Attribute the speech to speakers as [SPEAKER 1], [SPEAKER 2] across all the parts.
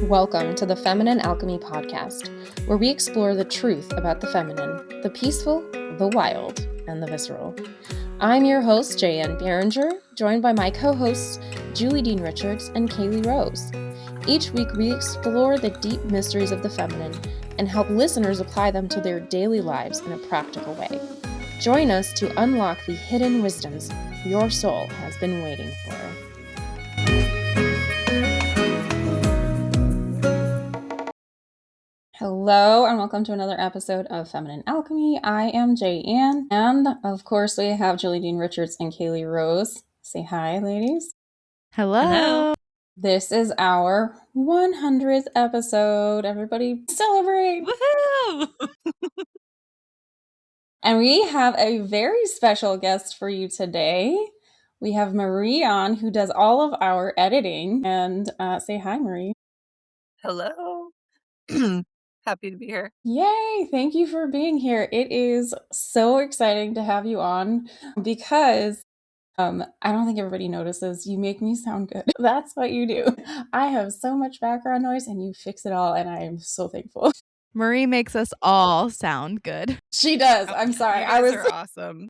[SPEAKER 1] Welcome to the Feminine Alchemy podcast, where we explore the truth about the feminine, the peaceful, the wild, and the visceral. I'm your host, Jaye Anne, joined by my co-hosts, Julie Dean Richards and Kayelee Rose. Each week, we explore the deep mysteries of the feminine and help listeners apply them to their daily lives in a practical way. Join us to unlock the hidden wisdoms your soul has been waiting for. Hello and welcome to another episode of Feminine Alchemy. I am Jaye Anne, and of course we have Julie Dean Richards and Kayelee Rose. Say hi, ladies.
[SPEAKER 2] Hello.
[SPEAKER 1] This is our 100th episode. Everybody celebrate!
[SPEAKER 2] Woohoo!
[SPEAKER 1] And we have a very special guest for you today. We have Marie on, who does all of our editing. And say hi, Marie.
[SPEAKER 2] Hello. Happy to be here.
[SPEAKER 1] Yay! Thank you for being here. It is so exciting to have you on because I don't think everybody notices. You make me sound good. That's what you do. I have so much background noise and you fix it all, and I am so thankful.
[SPEAKER 3] Marie makes us all sound good.
[SPEAKER 1] She does. I'm sorry.
[SPEAKER 2] You guys are awesome.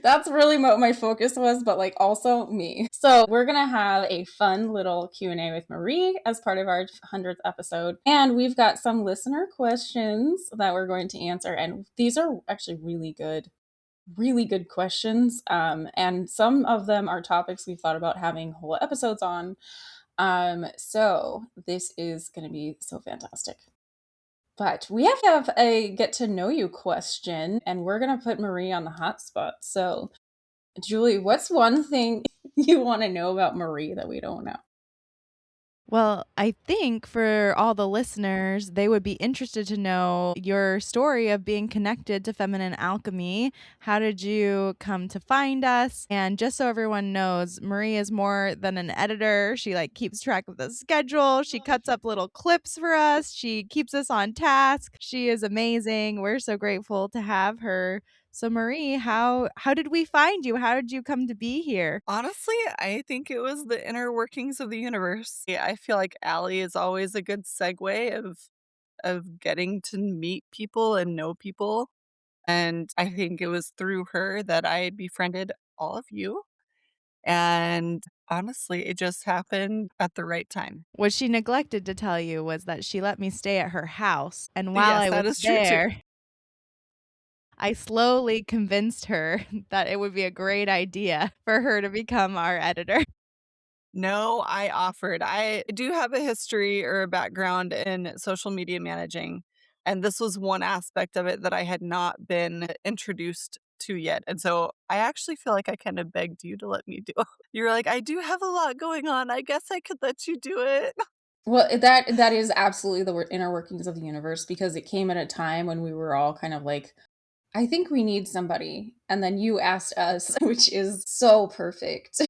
[SPEAKER 1] That's really what my focus was, but like also me. So we're going to have a fun little Q&A with Marie as part of our 100th episode. And we've got some listener questions that we're going to answer. And these are actually really good questions. And some of them are topics we've thought about having whole episodes on. So this is going to be so fantastic. But we have to have a get to know you question, and we're going to put Marie on the hot spot. So, Julie, what's one thing you want to know about Marie that we don't know?
[SPEAKER 3] Well, I think for all the listeners, they would be interested to know your story of being connected to Feminine Alchemy. How did you come to find us? And just so everyone knows, Marie is more than an editor. She keeps track of the schedule. She cuts up little clips for us. She keeps us on task. She is amazing. We're so grateful to have her. So Marie, how did we find you? How did you come to be here?
[SPEAKER 2] Honestly, I think it was the inner workings of the universe. Yeah, I feel like Allie is always a good segue of getting to meet people and know people. And I think it was through her that I befriended all of you. And honestly, it just happened at the right time.
[SPEAKER 3] What she neglected to tell you was that she let me stay at her house. And while
[SPEAKER 2] Yes,
[SPEAKER 3] I
[SPEAKER 2] that
[SPEAKER 3] was
[SPEAKER 2] is true too.
[SPEAKER 3] there, I slowly convinced her that it would be a great idea for her to become our editor.
[SPEAKER 2] No, I offered. I do have a history or a background in social media managing, and this was one aspect of it that I had not been introduced to yet. And so I actually feel like I kind of begged you to let me do it. You were like, I do have a lot going on. I guess I could let you do it.
[SPEAKER 1] Well, that is absolutely the inner workings of the universe, because it came at a time when we were all kind of like, I think we need somebody. And then you asked us, which is so perfect.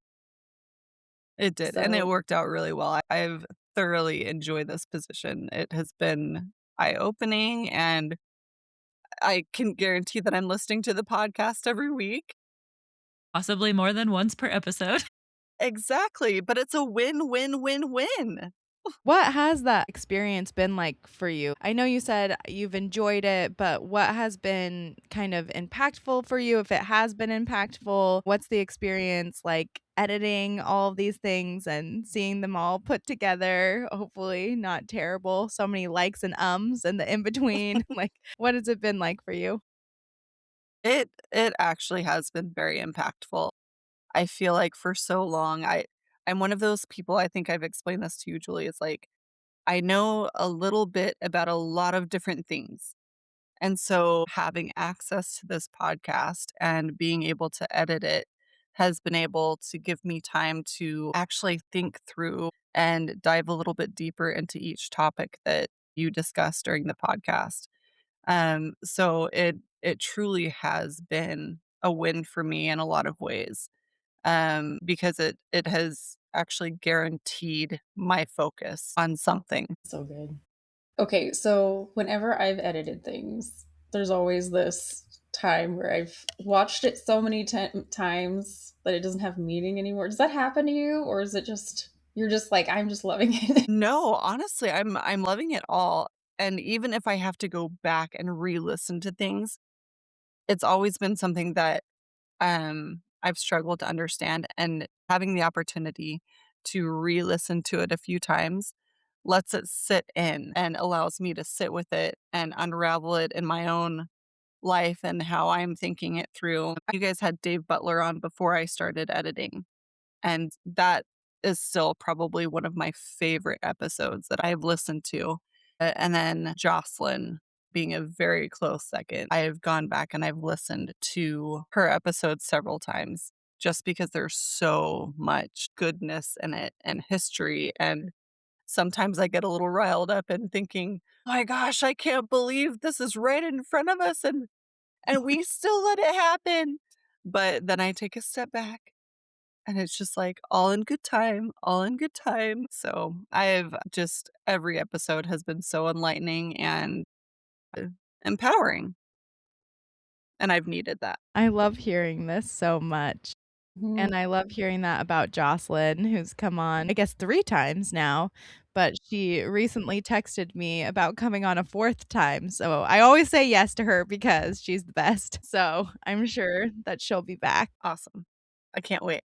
[SPEAKER 2] It did, and it worked out really well. I've thoroughly enjoyed this position. It has been eye-opening, and I can guarantee that I'm listening to the podcast every week.
[SPEAKER 4] Possibly more than once per episode.
[SPEAKER 2] Exactly, but it's a win-win-win-win.
[SPEAKER 3] What has that experience been like for you? I know you said you've enjoyed it, but what has been kind of impactful for you? If it has been impactful, what's the experience like editing all of these things and seeing them all put together? Hopefully not terrible. So many likes and ums and the in-between. What has it been like for you?
[SPEAKER 2] It actually has been very impactful. I feel like for so long, I'm one of those people, I think I've explained this to you, Julie, it's like, I know a little bit about a lot of different things. And so having access to this podcast and being able to edit it has been able to give me time to actually think through and dive a little bit deeper into each topic that you discuss during the podcast. So it truly has been a win for me in a lot of ways, because it has actually guaranteed my focus on something.
[SPEAKER 1] So good. Okay, so whenever I've edited things, there's always this time where I've watched it so many times that it doesn't have meaning anymore. Does that happen to you, or is it just you're just like, I'm just loving it?
[SPEAKER 2] No, honestly, I'm loving it all, and even if I have to go back and re-listen to things, it's always been something that, I've struggled to understand, and having the opportunity to re-listen to it a few times lets it sit in and allows me to sit with it and unravel it in my own life and how I'm thinking it through. You guys had Dave Butler on before I started editing, and that is still probably one of my favorite episodes that I've listened to. And then Jocelyn being a very close second. I've gone back and I've listened to her episodes several times just because there's so much goodness in it and history. And sometimes I get a little riled up and thinking, my gosh, I can't believe this is right in front of us and we still let it happen. But then I take a step back and it's just like all in good time, all in good time. So I've just every episode has been so enlightening and uh, empowering. And I've needed that.
[SPEAKER 3] I love hearing this so much.
[SPEAKER 1] Mhm.
[SPEAKER 3] And I love hearing that about Jocelyn, who's come on, I guess 3 times now, but she recently texted me about coming on a 4th time, so I always say yes to her because she's the best. So, I'm sure that she'll be back.
[SPEAKER 2] Awesome. I can't wait.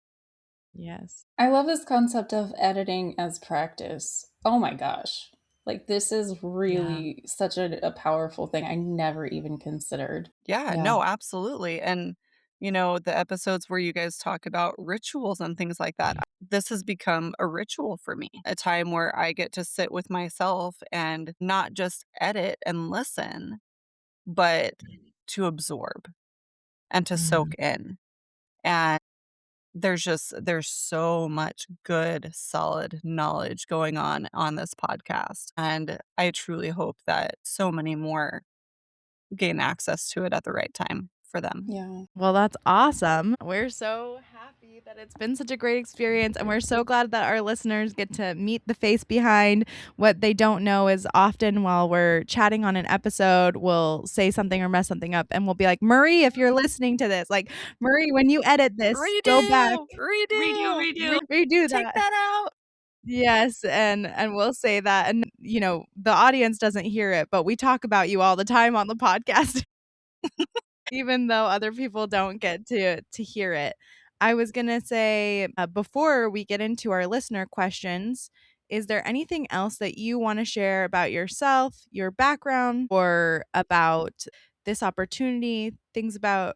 [SPEAKER 3] Yes.
[SPEAKER 1] I love this concept of editing as practice. Oh my gosh. Like, this is
[SPEAKER 4] Yeah.
[SPEAKER 1] really such a powerful thing I never even considered.
[SPEAKER 2] Yeah,
[SPEAKER 1] Yeah.
[SPEAKER 2] no, absolutely. And, the episodes where you guys talk about rituals and things like that, this has become a ritual for me, a time where I get to sit with myself and not just edit and listen, but to absorb and to soak
[SPEAKER 4] Mhm.
[SPEAKER 2] in. And there's so much good, solid knowledge going on this podcast. And I truly hope that so many more gain access to it at the right time for them.
[SPEAKER 1] Yeah.
[SPEAKER 3] Well, that's awesome. We're so happy that it's been such a great experience, and we're so glad that our listeners get to meet the face behind what they don't know. Is often while we're chatting on an episode, we'll say something or mess something up, and we'll be like, Marie, if you're listening to this, like, Marie, when you edit this, go back,
[SPEAKER 2] Redo!
[SPEAKER 4] Redo,
[SPEAKER 2] Redo!
[SPEAKER 4] redo.
[SPEAKER 3] redo
[SPEAKER 2] Take
[SPEAKER 3] that.
[SPEAKER 2] that out!
[SPEAKER 3] Yes, and we'll say that, and the audience doesn't hear it, but we talk about you all the time on the podcast. Even though other people don't get to hear it. I was gonna say, before we get into our listener questions, is there anything else that you wanna share about yourself, your background, or about this opportunity, things about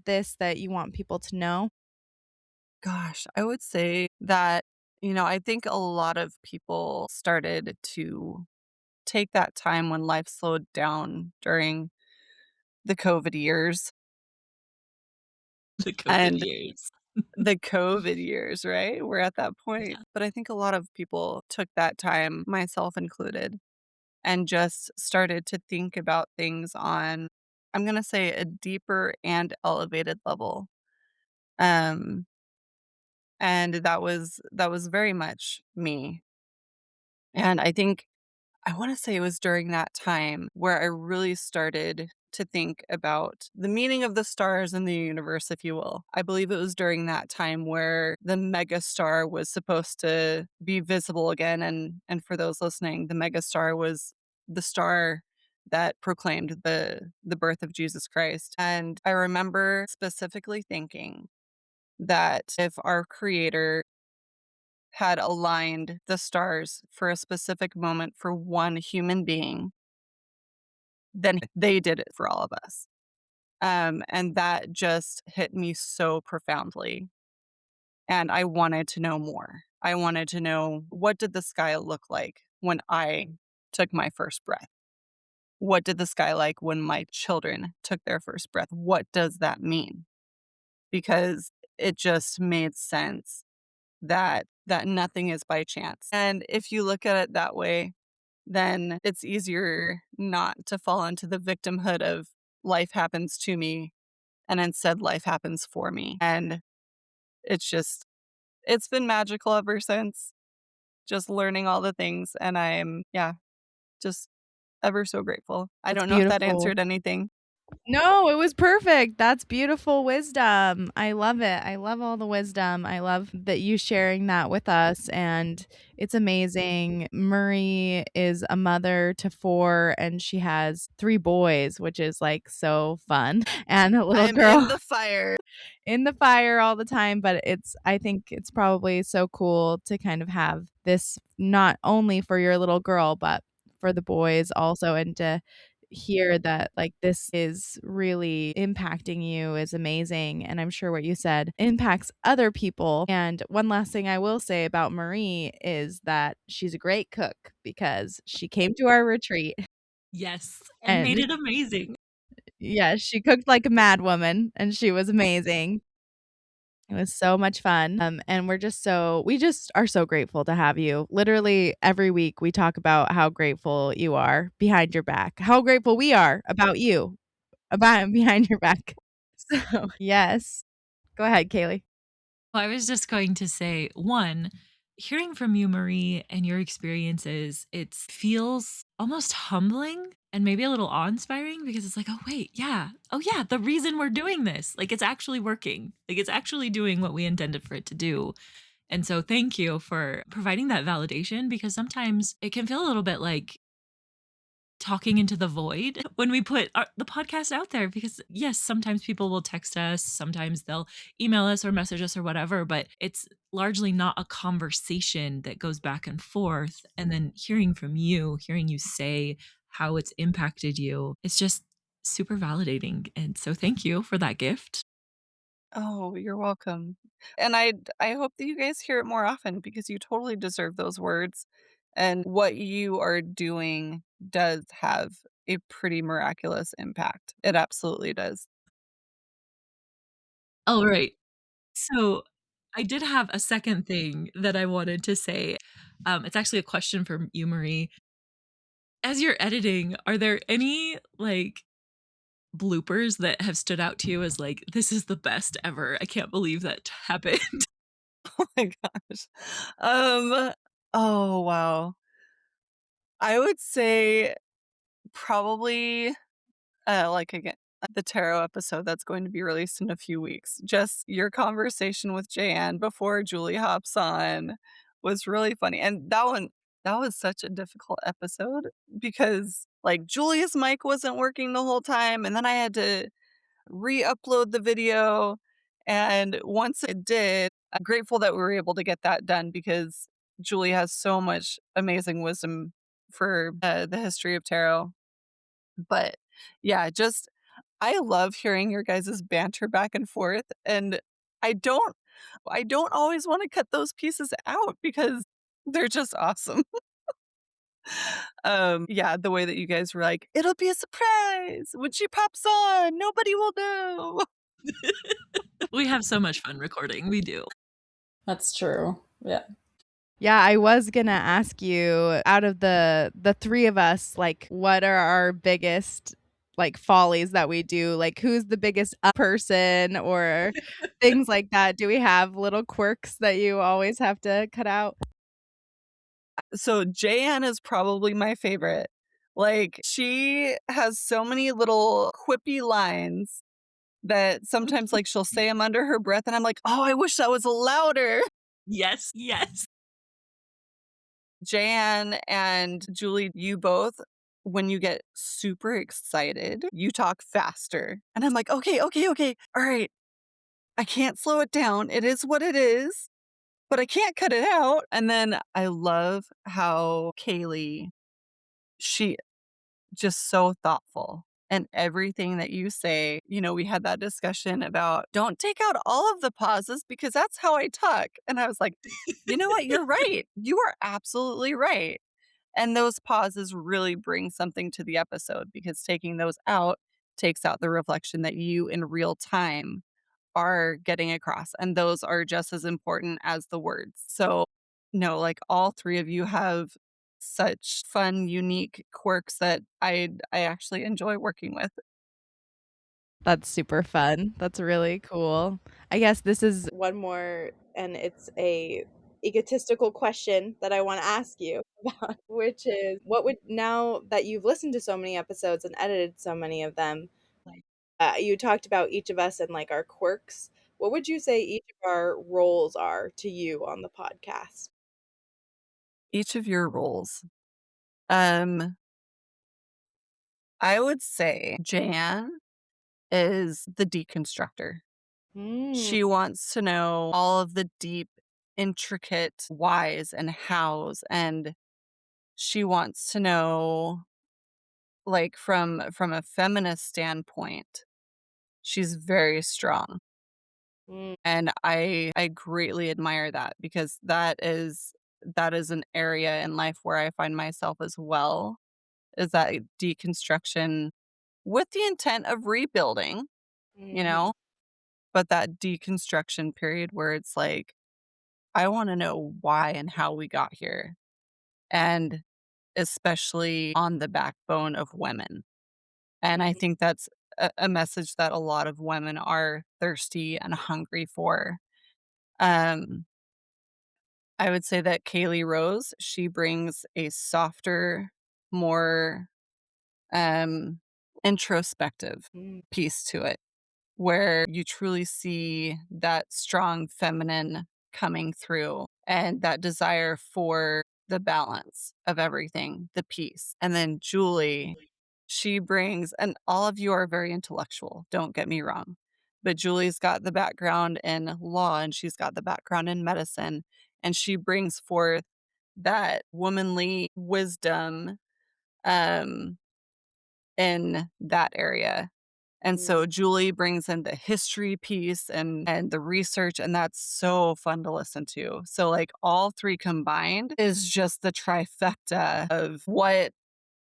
[SPEAKER 3] this that you want people to know?
[SPEAKER 2] Gosh, I would say that, I think a lot of people started to take that time when life slowed down during the COVID years
[SPEAKER 4] The COVID
[SPEAKER 2] and
[SPEAKER 4] years.
[SPEAKER 2] the COVID years, right? We're at that point.
[SPEAKER 4] Yeah.
[SPEAKER 2] But I think a lot of people took that time, myself included, and just started to think about things on, I'm going to say, a deeper and elevated level. Um, and that was very much me. And I think I want to say it was during that time where I really started to think about the meaning of the stars in the universe, if you will. I believe it was during that time where the megastar was supposed to be visible again. And for those listening, the megastar was the star that proclaimed the birth of Jesus Christ. And I remember specifically thinking that if our creator had aligned the stars for a specific moment for one human being, then they did it for all of us. And that just hit me so profoundly. And I wanted to know more. I wanted to know, what did the sky look like when I took my first breath? What did the sky like when my children took their first breath? What does that mean? Because it just made sense that nothing is by chance. And if you look at it that way, then it's easier not to fall into the victimhood of life happens to me and instead life happens for me. And it's been magical ever since, just learning all the things. And I'm, yeah, just ever so grateful. I
[SPEAKER 3] That's
[SPEAKER 2] don't know if that
[SPEAKER 3] beautiful.
[SPEAKER 2] answered anything.
[SPEAKER 3] No, it was perfect. That's beautiful wisdom. I love it. I love all the wisdom. I love that you sharing that with us. And it's amazing. Marie is a mother to 4 and she has 3 boys, which is like so fun. And a little
[SPEAKER 2] I'm in
[SPEAKER 3] girl
[SPEAKER 2] the fire.
[SPEAKER 3] in the fire all the time, but I think it's probably so cool to kind of have this not only for your little girl, but for the boys also, and to hear that like this is really impacting you is amazing. And I'm sure what you said impacts other people. And one last thing I will say about Marie is that she's a great cook because she came to our retreat
[SPEAKER 4] Yes, and made
[SPEAKER 3] and
[SPEAKER 4] it amazing.
[SPEAKER 3] yeah, she cooked like a mad woman and she was amazing. It was so much fun. And we just are so grateful to have you. Literally every week we talk about how grateful you are behind your back, how grateful we are about you, about behind your back. So, yes. Go ahead, Kaylee.
[SPEAKER 4] Well, I was just going to say, one, hearing from you, Marie, and your experiences, it feels almost humbling and maybe a little awe-inspiring because it's like, oh, wait, yeah. Oh, yeah. The reason we're doing this, like, it's actually working. Like, it's actually doing what we intended for it to do. And so, thank you for providing that validation because sometimes it can feel a little bit like talking into the void when we put the podcast out there because yes, sometimes people will text us, sometimes they'll email us or message us or whatever, but it's largely not a conversation that goes back and forth. And then hearing you say how it's impacted you, it's just super validating. And so thank you for that gift.
[SPEAKER 2] Oh, you're welcome. And I hope that you guys hear it more often because you totally deserve those words. And what you are doing does have a pretty miraculous impact. It absolutely does.
[SPEAKER 4] All right. So I did have a second thing that I wanted to say. It's actually a question for you, Marie. As you're editing, are there any, like, bloopers that have stood out to you as, like, "This is the best ever. I can't believe that happened."
[SPEAKER 2] Oh my gosh. Um, oh wow. I would say probably like again, the tarot episode that's going to be released in a few weeks. Just your conversation with Jaye Anne before Julie hops on was really funny. And that was such a difficult episode because like Julie's mic wasn't working the whole time and then I had to re-upload the video. And once it did, I'm grateful that we were able to get that done because Julie has so much amazing wisdom for the history of tarot. But yeah, just I love hearing your guys' banter back and forth, and I don't I don't always wanna cut those pieces out because they're just awesome. Yeah, the way that you guys were like, "It'll be a surprise! When she pops on, nobody will know."
[SPEAKER 4] We have so much fun recording, we do.
[SPEAKER 1] That's true. Yeah.
[SPEAKER 3] Yeah, I was gonna ask you, out of the 3 of us, like, what are our biggest, like, follies that we do? Like, who's the biggest up person or things like that? Do we have little quirks that you always have to cut out?
[SPEAKER 2] So, Jayan is probably my favorite. Like, she has so many little quippy lines that sometimes, like, she'll say them under her breath, and I'm like, "Oh, I wish that was louder."
[SPEAKER 4] Yes, yes.
[SPEAKER 2] Jan and Julie, you both, when you get super excited, you talk faster. And I'm like, okay, okay, okay. All right. I can't slow it down. It is what it is, but I can't cut it out. And then I love how Kayelee, she just so thoughtful. And everything that you say, we had that discussion about don't take out all of the pauses because that's how I talk. And I was like, you know what? You're right. You are absolutely right. And those pauses really bring something to the episode because taking those out takes out the reflection that you in real time are getting across. And those are just as important as the words. So, no, like all 3 of you have such fun, unique quirks that I actually enjoy working with.
[SPEAKER 3] That's super fun. That's really cool. I guess this is one more, and it's a egotistical question that I want to ask you about, which is what would, now that you've listened to so many episodes and edited so many of them, You talked about each of us and like our quirks. What would you say each of our roles are to you on the podcast?
[SPEAKER 2] Each of your roles. Um, I would say Jan is the deconstructor.
[SPEAKER 3] Mm,
[SPEAKER 2] She wants to know all of the deep, intricate whys and hows, and she wants to know, like, from a feminist standpoint, she's very strong.
[SPEAKER 3] mm,
[SPEAKER 2] And I greatly admire that because that is an area in life where I find myself as well, is that deconstruction with the intent of rebuilding, you
[SPEAKER 3] mhm,
[SPEAKER 2] know? But that deconstruction period where it's like, I wanna know why and how we got here, and especially on the backbone of women. And I
[SPEAKER 3] mhm,
[SPEAKER 2] think that's a message that a lot of women are thirsty and hungry for. Um, I would say that Kaylee Rose, she brings a softer, more, um, introspective
[SPEAKER 3] mm,
[SPEAKER 2] piece to it, where you truly see that strong feminine coming through and that desire for the balance of everything, the peace. And then Julie, she brings, and all of you are very intellectual, don't get me wrong, but Julie's got the background in law and she's got the background in medicine, and she brings forth that womanly wisdom um, in that area. And
[SPEAKER 3] mm.
[SPEAKER 2] so Julie brings in the history piece and the research, and that's so fun to listen to. So, like, all 3 combined is just the trifecta of what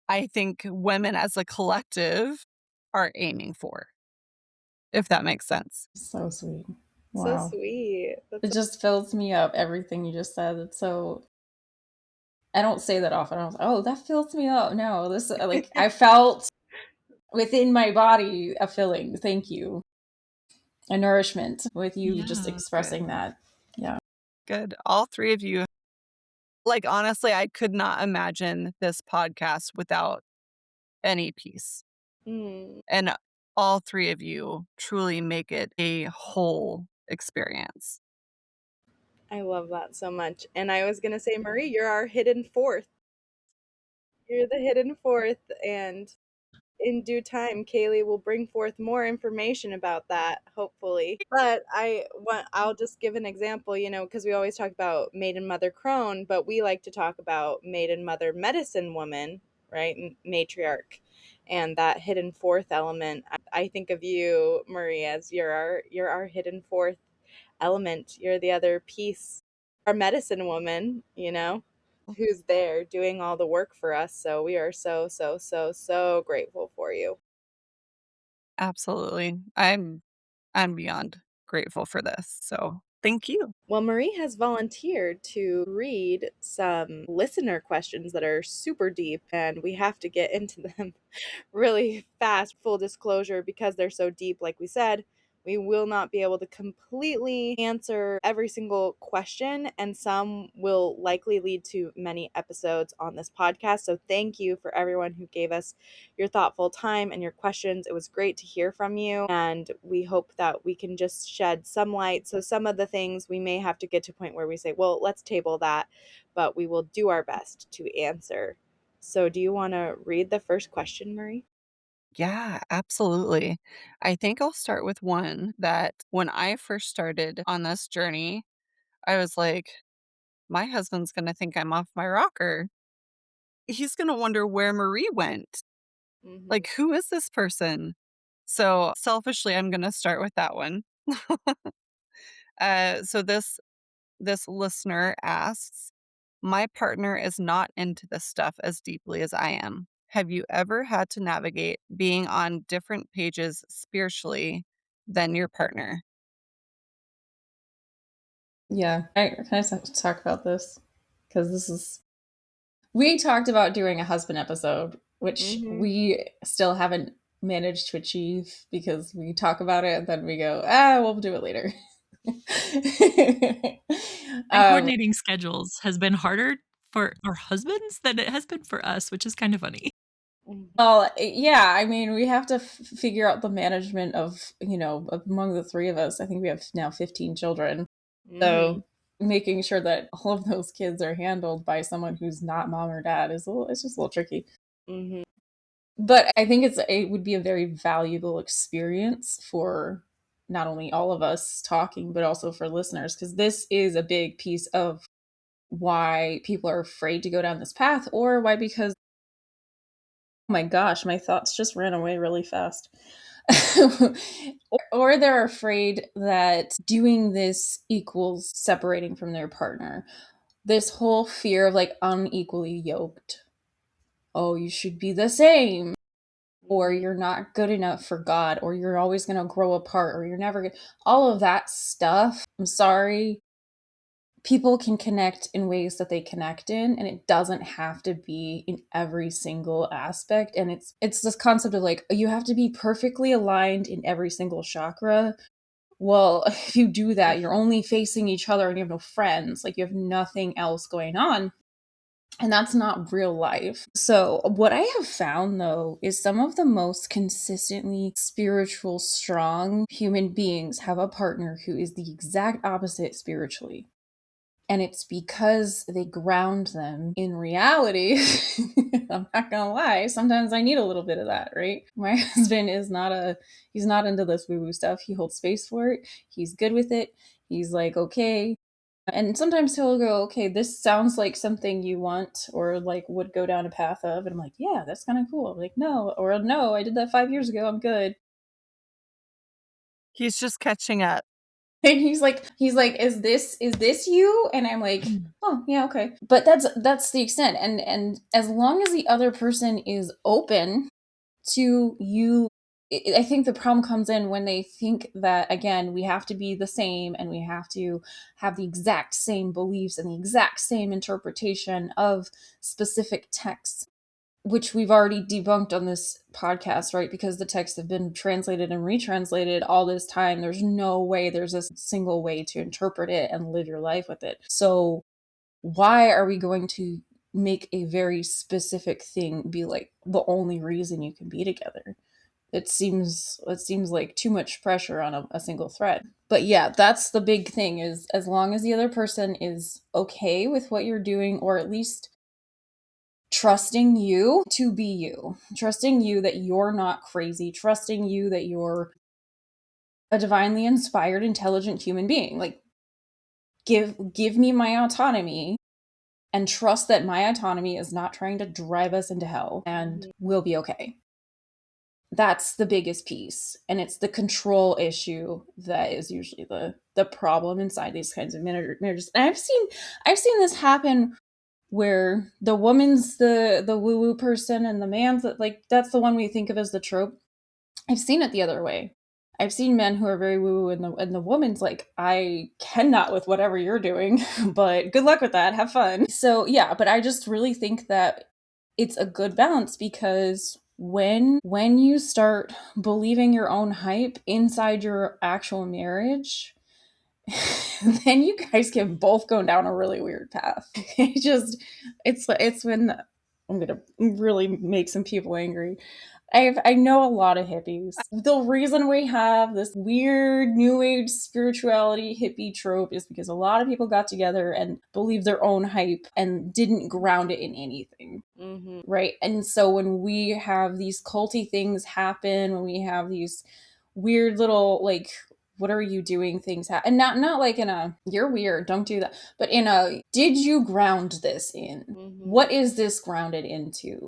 [SPEAKER 2] I think women as a collective are aiming for, if that makes sense.
[SPEAKER 1] So sweet.
[SPEAKER 3] So
[SPEAKER 1] Wow.
[SPEAKER 3] sweet.
[SPEAKER 1] It
[SPEAKER 3] That's
[SPEAKER 1] just fills me up, everything you just said. It's so, I don't say that often. I was, oh, that fills me up. No, this, like, I felt within my body a filling. Thank you. A nourishment with you just
[SPEAKER 4] Yeah.
[SPEAKER 2] Good.
[SPEAKER 1] expressing that. Yeah.
[SPEAKER 2] Good. All 3 of you, like, honestly, I could not imagine this podcast without any piece.
[SPEAKER 3] mm,
[SPEAKER 2] And all 3 of you truly make it a whole experience.
[SPEAKER 3] I love that so much. And I was gonna say, Marie, you're our hidden fourth. You're the hidden fourth, and in due time, Kaylee will bring forth more information about that, hopefully. But I'll just give an example, because we always talk about maiden mother crone, but we like to talk about maiden mother medicine woman, right? Matriarch. And that hidden fourth element. I think of you, Marie, as you're our hidden fourth element. You're the other piece, our medicine woman, who's there doing all the work for us. So we are so, so, so, so grateful for you.
[SPEAKER 2] Absolutely. I'm beyond grateful for this. So, thank you.
[SPEAKER 3] Well, Marie has volunteered to read some listener questions that are super deep, and we have to get into them really fast. Full disclosure, because they're so deep, like we said, we will not be able to completely answer every single question, and some will likely lead to many episodes on this podcast. So, thank you for everyone who gave us your thoughtful time and your questions. It was great to hear from you, and we hope that we can just shed some light. So, some of the things we may have to get to a point where we say, well, let's table that, but we will do our best to answer. So, do you want to read the first question, Marie?
[SPEAKER 2] Yeah, absolutely. I think I'll start with one that when I first started on this journey, I was like, my husband's going to think I'm off my rocker. He's going to wonder where Marie went.
[SPEAKER 3] Mm-hmm.
[SPEAKER 2] Like, who is this person? So, selfishly, I'm going to start with that one. So this listener asks, my partner is not into this stuff as deeply as I am. Have you ever had to navigate being on different pages spiritually than your partner?
[SPEAKER 1] Yeah. Can I talk about this? Because this is, we talked about doing a husband episode, which
[SPEAKER 3] Mm-hmm.
[SPEAKER 1] we still haven't managed to achieve because we talk about it and then we go, ah, we'll do it later.
[SPEAKER 4] And
[SPEAKER 1] um,
[SPEAKER 4] coordinating schedules has been harder for our husbands than it has been for us, which is kind of funny.
[SPEAKER 1] Well, yeah, I mean, we have to figure out the management of, among the three of us. I think we have now 15 children. So making sure that all of those kids are handled by someone who's not mom or dad it's just a little tricky. But I think it would be a very valuable experience for not only all of us talking, but also for listeners, because this is a big piece of why people are afraid to go down this path, or why, because, oh my gosh, my thoughts just ran away really fast. or they're afraid that doing this equals separating from their partner. This whole fear of like unequally yoked. Oh, you should be the same. Or you're not good enough for God, or you're always going to grow apart, or you're never going to. All of that stuff, I'm sorry. People can connect in ways that they connect in, and it doesn't have to be in every single aspect. And it's this concept of like, you have to be perfectly aligned in every single chakra. Well, if you do that, you're only facing each other and you have no friends. Like, you have nothing else going on. And that's not real life. So, what I have found though is some of the most consistently spiritual, strong human beings have a partner who is the exact opposite spiritually. And it's because they ground them in reality. I'm not gonna lie, sometimes I need a little bit of that, right? My husband he's not into this woo-woo stuff. He holds space for it. He's good with it. He's like, okay. And sometimes he'll go, okay, this sounds like something you want or like would go down a path of. And I'm like, yeah, that's kind of cool. I'm like, no, or no, I did that 5 years ago. I'm good.
[SPEAKER 2] He's just catching up.
[SPEAKER 1] And he's like, is this you? And I'm like, oh yeah, okay. But that's the extent. And as long as the other person is open to you, I think the problem comes in when they think that, again, we have to be the same and we have to have the exact same beliefs and the exact same interpretation of specific texts, which we've already debunked on this podcast, right? Because the texts have been translated and retranslated all this time. There's no way there's a single way to interpret it and live your life with it. So why are we going to make a very specific thing be like the only reason you can be together? It seems like too much pressure on a single thread. But yeah, that's the big thing, is as long as the other person is okay with what you're doing, or at least trusting you to be you, trusting you that you're not crazy, trusting you that you're a divinely inspired, intelligent human being. Like, give me my autonomy and trust that my autonomy is not trying to drive us into hell, and we'll be okay. That's the biggest piece. And it's the control issue that is usually the problem inside these kinds of marriages. And I've seen this happen where the woman's the woo-woo person and the man's like, that's the one we think of as the trope. I've seen it the other way. I've seen men who are very woo-woo, and the woman's like, I cannot with whatever you're doing, but good luck with that. Have fun. So yeah, but I just really think that it's a good balance, because when you start believing your own hype inside your actual marriage, then you guys can both go down a really weird path. It's when I'm gonna really make some people angry. I know a lot of hippies. The reason we have this weird new age spirituality hippie trope is because a lot of people got together and believed their own hype and didn't ground it in anything. Right? And so when we have these culty things happen, when we have these weird little, like, what are you doing things and not like in a you're weird, don't do that, but in a, did you ground this in? What is this grounded into?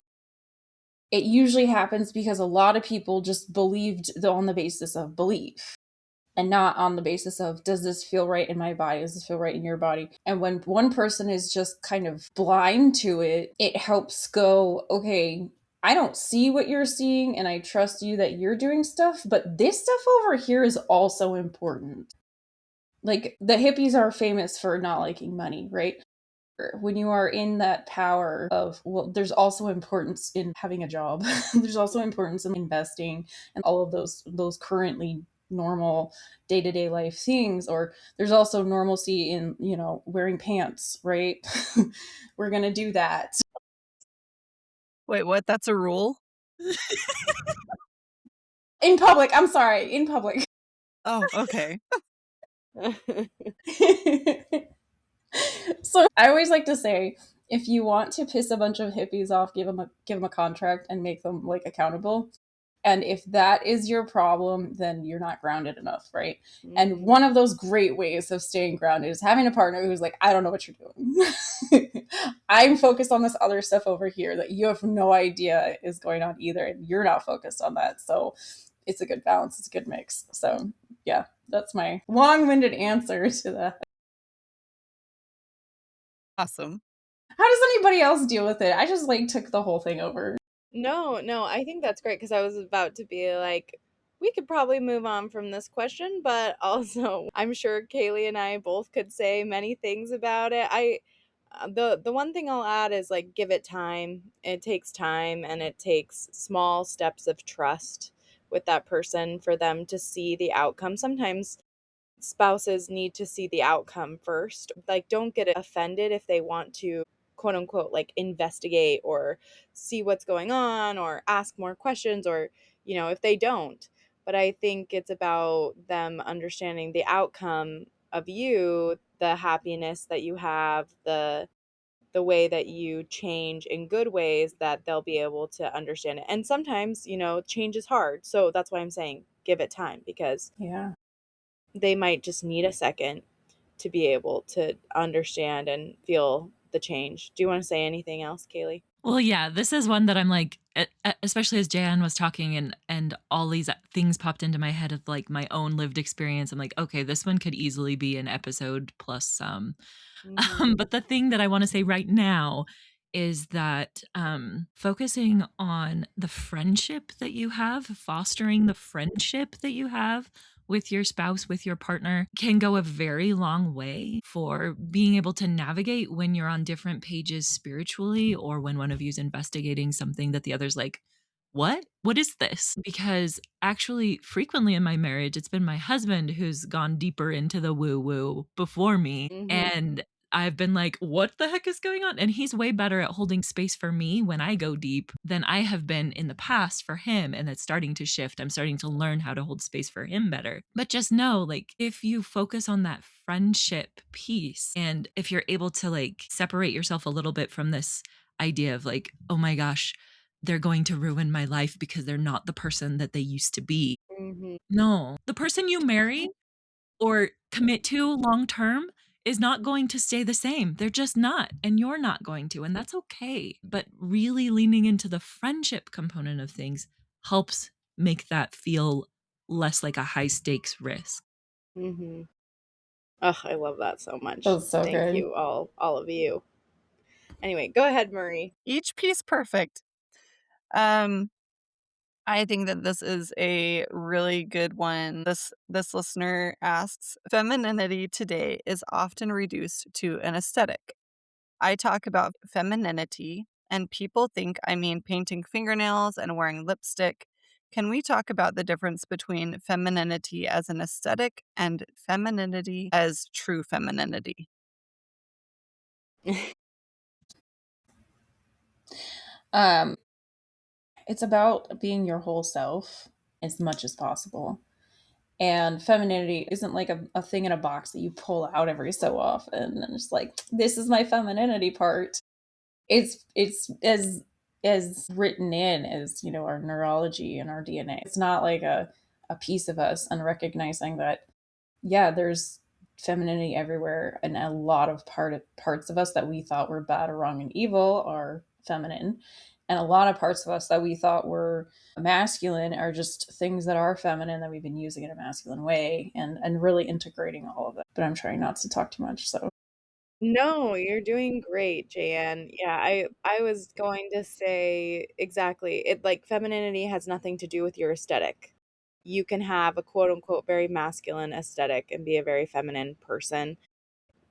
[SPEAKER 1] It usually happens because a lot of people just believed on the basis of belief and not on the basis of, does this feel right in my body? Does this feel right in your body? And when one person is just kind of blind to it, it helps go, okay, I don't see what you're seeing, and I trust you that you're doing stuff, but this stuff over here is also important. Like, the hippies are famous for not liking money, right? When you are in that power of, well, there's also importance in having a job. There's also importance in investing and all of those currently normal day-to-day life things. Or there's also normalcy in, wearing pants, right? We're gonna do that.
[SPEAKER 2] Wait, what? That's a rule?
[SPEAKER 1] In public, I'm sorry, in public.
[SPEAKER 2] Oh, okay.
[SPEAKER 1] So I always like to say, if you want to piss a bunch of hippies off, give them a contract and make them like accountable. And if that is your problem, then you're not grounded enough, right? And one of those great ways of staying grounded is having a partner who's like, I don't know what you're doing. I'm focused on this other stuff over here that you have no idea is going on either, and you're not focused on that. So it's a good balance. It's a good mix. So yeah, that's my long-winded answer to that.
[SPEAKER 2] Awesome.
[SPEAKER 1] How does anybody else deal with it? I just like took the whole thing over.
[SPEAKER 3] No, I think that's great because I was about to be like, we could probably move on from this question, but also I'm sure Kayelee and I both could say many things about it. The one thing I'll add is like give it time. It takes time and it takes small steps of trust with that person for them to see the outcome. Sometimes spouses need to see the outcome first. Like, don't get offended if they want to, quote unquote, like investigate or see what's going on or ask more questions, or, if they don't. But I think it's about them understanding the outcome of you, the happiness that you have, the way that you change in good ways that they'll be able to understand it. And sometimes, change is hard. So that's why I'm saying give it time, because
[SPEAKER 1] Yeah.
[SPEAKER 3] they might just need a second to be able to understand and feel the change. Do you want to say anything else, Kayelee?
[SPEAKER 4] Well, yeah, this is one that I'm like, especially as Jaye Anne was talking and all these things popped into my head of like my own lived experience. I'm like, okay, this one could easily be an episode plus some. But the thing that I want to say right now is that focusing on the friendship that you have, fostering the friendship that you have with your spouse, with your partner, can go a very long way for being able to navigate when you're on different pages spiritually, or when one of you is investigating something that the other's like, what? What is this? Because actually, frequently in my marriage, it's been my husband who's gone deeper into the woo woo before me. And I've been like, what the heck is going on? And he's way better at holding space for me when I go deep than I have been in the past for him. And it's starting to shift. I'm starting to learn how to hold space for him better. But just know, like, if you focus on that friendship piece, and if you're able to like separate yourself a little bit from this idea of like, oh my gosh, they're going to ruin my life because they're not the person that they used to be. No, the person you marry or commit to long term is not going to stay the same. They're just not, and you're not going to, and that's okay. But really leaning into the friendship component of things helps make that feel less like a high stakes risk.
[SPEAKER 3] Mm-hmm. Oh, I love that so much.
[SPEAKER 1] That was so
[SPEAKER 3] Thank
[SPEAKER 1] good.
[SPEAKER 3] you, all of you. Anyway, go ahead, Marie.
[SPEAKER 2] Each piece perfect. Um, I think that this is a really good one. This listener asks, femininity today is often reduced to an aesthetic. I talk about femininity and people think I mean painting fingernails and wearing lipstick. Can we talk about the difference between femininity as an aesthetic and femininity as true femininity?
[SPEAKER 1] Um, it's about being your whole self as much as possible. And femininity isn't like a thing in a box that you pull out every so often and it's like, this is my femininity part. It's as written in as, our neurology and our DNA. It's not like a piece of us, and recognizing that, yeah, there's femininity everywhere, and a lot of parts of us that we thought were bad or wrong and evil are feminine, and a lot of parts of us that we thought were masculine are just things that are feminine that we've been using in a masculine way, and really integrating all of that. But I'm trying not to talk too much, so.
[SPEAKER 3] No, you're doing great, Jan. Yeah, I was going to say exactly. It like femininity has nothing to do with your aesthetic. You can have a quote unquote very masculine aesthetic and be a very feminine person.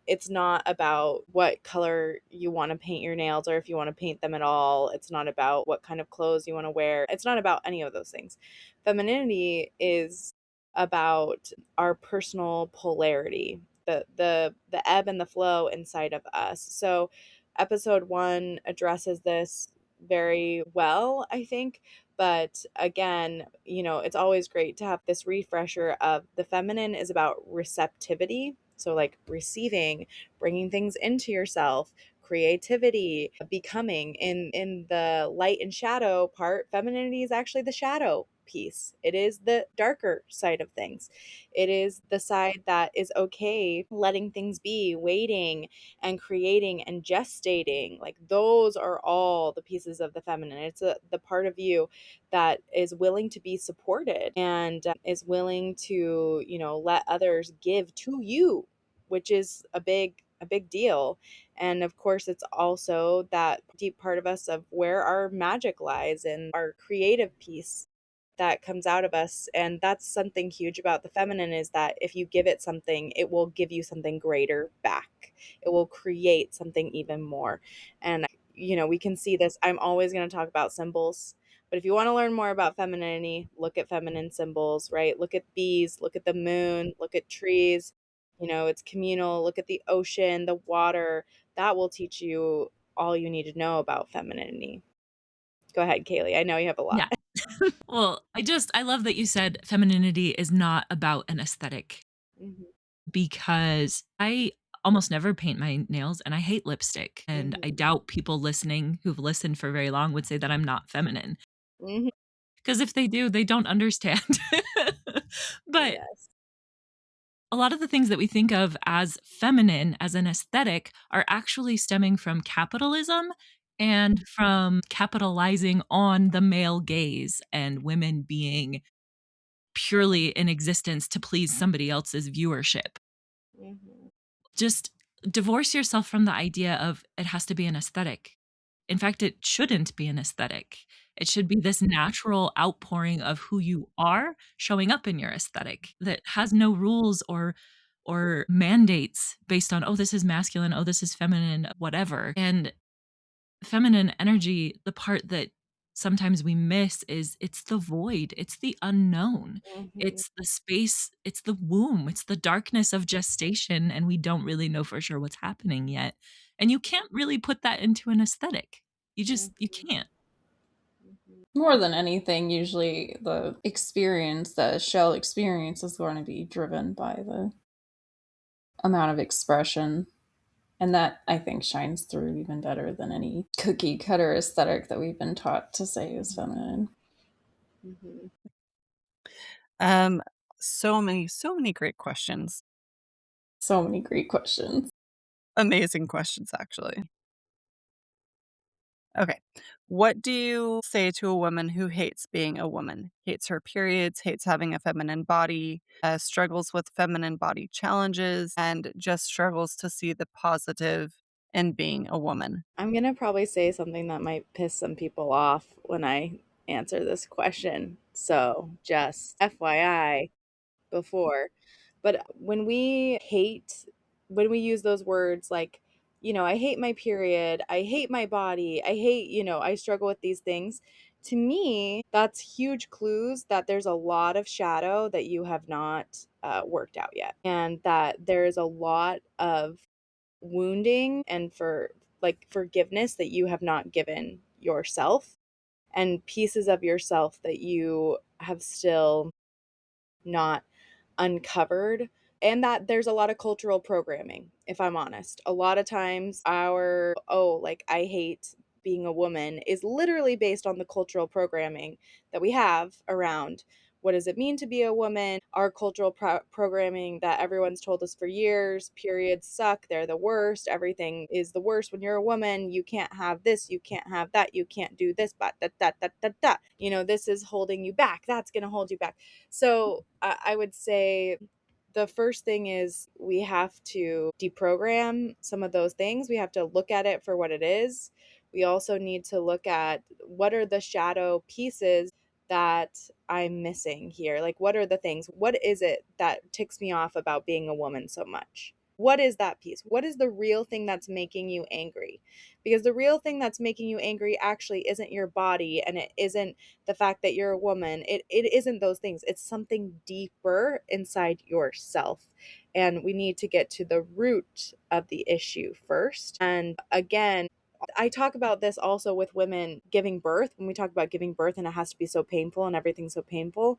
[SPEAKER 3] It's not about what color you want to paint your nails or if you want to paint them at all. It's not about what kind of clothes you want to wear. It's not about any of those things. Femininity is about our personal polarity, the ebb and the flow inside of us. So episode 1 addresses this very well, I think, But again, it's always great to have this refresher of the feminine is about receptivity. So, like receiving, bringing things into yourself, creativity, becoming. In the light and shadow part, femininity is actually the shadow piece. It is the darker side of things. It is the side that is okay letting things be, waiting and creating and gestating. Like those are all the pieces of the feminine. It's the part of you that is willing to be supported and is willing to, let others give to you, which is a big deal. And of course, it's also that deep part of us of where our magic lies and our creative piece that comes out of us. And that's something huge about the feminine, is that if you give it something, it will give you something greater back. It will create something even more. And we can see this. I'm always going to talk about symbols, but if you want to learn more about femininity, look at feminine symbols, right? Look at bees, look at the moon, look at trees. It's communal. Look at the ocean, the water. That will teach you all you need to know about femininity. Go ahead, Kayelee. I know you have a lot.
[SPEAKER 4] Yeah. Well, I love that you said femininity is not about an aesthetic,
[SPEAKER 3] Mhm,
[SPEAKER 4] because I almost never paint my nails and I hate lipstick. And I
[SPEAKER 3] mhm,
[SPEAKER 4] doubt people listening who've listened for very long would say that I'm not feminine.
[SPEAKER 3] mhm.
[SPEAKER 4] Because if they do, they don't understand. But
[SPEAKER 3] Yes.
[SPEAKER 4] a lot of the things that we think of as feminine, as an aesthetic, are actually stemming from capitalism and from capitalizing on the male gaze and women being purely in existence to please somebody else's viewership.
[SPEAKER 3] Mhm,
[SPEAKER 4] Just divorce yourself from the idea of it has to be an aesthetic. In fact, it shouldn't be an aesthetic. It should be this natural outpouring of who you are showing up in your aesthetic that has no rules or mandates based on, oh, this is masculine, oh, this is feminine, whatever. And feminine energy, the part that sometimes we miss is it's the void, it's the unknown.
[SPEAKER 3] mhm,
[SPEAKER 4] It's the space, it's the womb, it's the darkness of gestation, and we don't really know for sure what's happening yet. And you can't really put that into an aesthetic. You
[SPEAKER 3] mhm,
[SPEAKER 4] can't.
[SPEAKER 3] mhm,
[SPEAKER 1] More than anything, usually the experience, the shell experience, is going to be driven by the amount of expression. And that, I think, shines through even better than any cookie cutter aesthetic that we've been taught to say is feminine.
[SPEAKER 3] mhm.
[SPEAKER 2] Um, so many great questions.
[SPEAKER 1] So many great questions.
[SPEAKER 2] Amazing questions, actually. Okay. What do you say to a woman who hates being a woman? Hates her periods, hates having a feminine body, struggles with feminine body challenges, and just struggles to see the positive in being a woman?
[SPEAKER 3] I'm gonna probably say something that might piss some people off when I answer this question. So just FYI before. But when we use those words like, I hate my period, I hate my body, I hate, I struggle with these things. To me, that's huge clues that there's a lot of shadow that you have not worked out yet. And that there's a lot of wounding and for like forgiveness that you have not given yourself, and pieces of yourself that you have still not uncovered. And that there's a lot of cultural programming, if I'm honest. A lot of times like I hate being a woman is literally based on the cultural programming that we have around what does it mean to be a woman, our cultural programming that everyone's told us for years. Periods suck, they're the worst, everything is the worst when you're a woman, you can't have this, you can't have that, you can't do this, but this is holding you back, that's going to hold you back. So I would say the first thing is we have to deprogram some of those things. We have to look at it for what it is. We also need to look at what are the shadow pieces that I'm missing here. Like, what are the things? What is it that ticks me off about being a woman so much? What is that piece? What is the real thing that's making you angry? Because the real thing that's making you angry actually isn't your body, and it isn't the fact that you're a woman. It isn't those things. It's something deeper inside yourself. And we need to get to the root of the issue first. And again, I talk about this also with women giving birth. When we talk about giving birth and it has to be so painful and everything's so painful,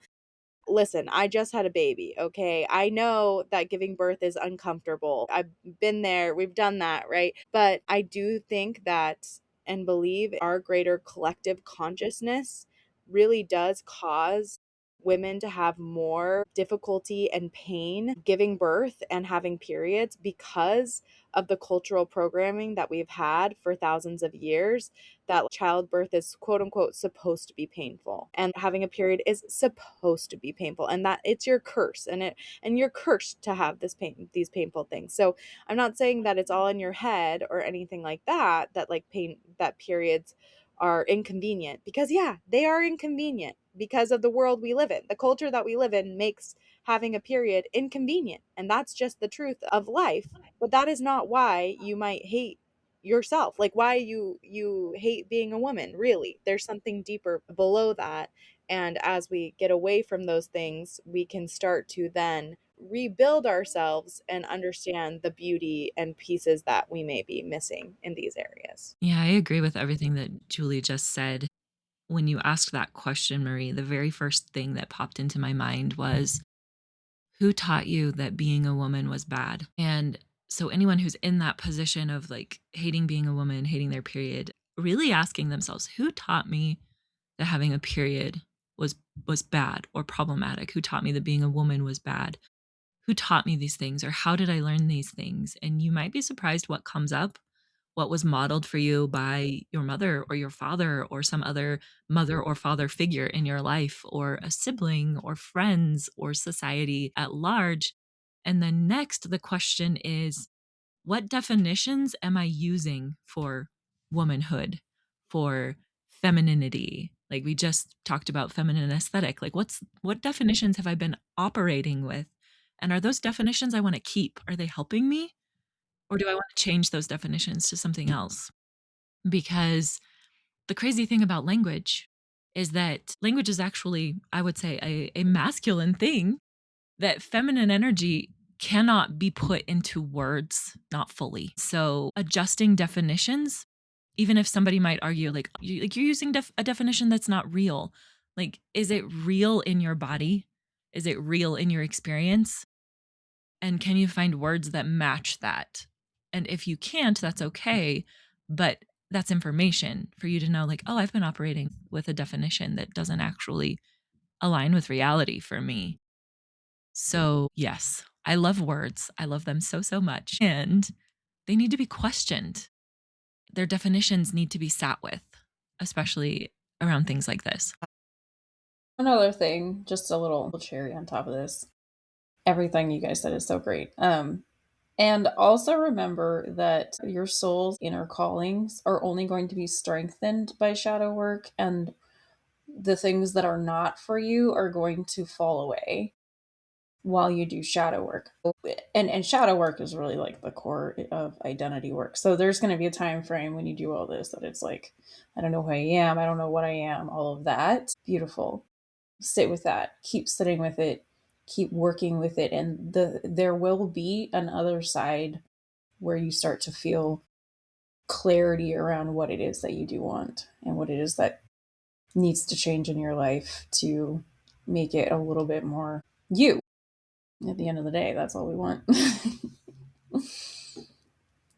[SPEAKER 3] listen, I just had a baby, okay? I know that giving birth is uncomfortable. I've been there, we've done that, right? But I do think that and believe our greater collective consciousness really does cause women to have more difficulty and pain giving birth and having periods because of the cultural programming that we've had for thousands of years, that childbirth is quote unquote supposed to be painful and having a period is supposed to be painful, and that it's your curse, and you're cursed to have these painful things. So I'm not saying that it's all in your head or anything like that, that like pain, that periods are inconvenient, because yeah, they are inconvenient because of the world we live in. The culture that we live in makes having a period inconvenient, and that's just the truth of life. But that is not why you might hate yourself, like why you hate being a woman. Really, there's something deeper below that, and as we get away from those things, we can start to then rebuild ourselves and understand the beauty and pieces that we may be missing in these areas.
[SPEAKER 4] Yeah, I agree with everything that Julie just said. When you asked that question, Marie, the very first thing that popped into my mind was, who taught you that being a woman was bad? And so anyone who's in that position of like hating being a woman, hating their period, really asking themselves, who taught me that having a period was was bad or problematic? Who taught me that being a woman was bad? Who taught me these things, or how did I learn these things? And you might be surprised what comes up, what was modeled for you by your mother or your father or some other mother or father figure in your life, or a sibling or friends or society at large. And then next, the question is, what definitions am I using for womanhood, for femininity? Like we just talked about feminine aesthetic. Like what definitions have I been operating with? And are those definitions I want to keep? Are they helping me? Or do I want to change those definitions to something else? Because the crazy thing about language is that language is actually, I would say, a masculine thing, that feminine energy cannot be put into words, not fully. So adjusting definitions, even if somebody might argue like you're using a definition that's not real. Like, is it real in your body? Is it real in your experience? And can you find words that match that? And if you can't, that's okay. But that's information for you to know, like, oh, I've been operating with a definition that doesn't actually align with reality for me. So, yes, I love words. I love them so, so much. And they need to be questioned. Their definitions need to be sat with, especially around things like this.
[SPEAKER 1] Another thing, just a little cherry on top of this. Everything you guys said is so great. And also remember that your soul's inner callings are only going to be strengthened by shadow work, and the things that are not for you are going to fall away while you do shadow work. And shadow work is really like the core of identity work. So there's going to be a time frame when you do all this that it's like, I don't know who I am, I don't know what I am, all of that. Beautiful. Sit with that. Keep sitting with it. Keep working with it, and there will be an other side where you start to feel clarity around what it is that you do want and what it is that needs to change in your life to make it a little bit more you. At the end of the day, that's all we want.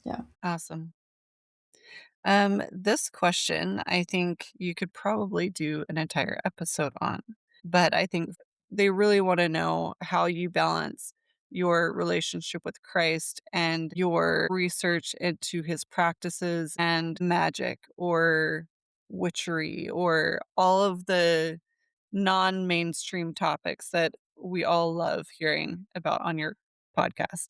[SPEAKER 1] Yeah.
[SPEAKER 2] Awesome. This question, I think you could probably do an entire episode on, but I think they really want to know how you balance your relationship with Christ and your research into his practices and magic or witchery or all of the non-mainstream topics that we all love hearing about on your podcast.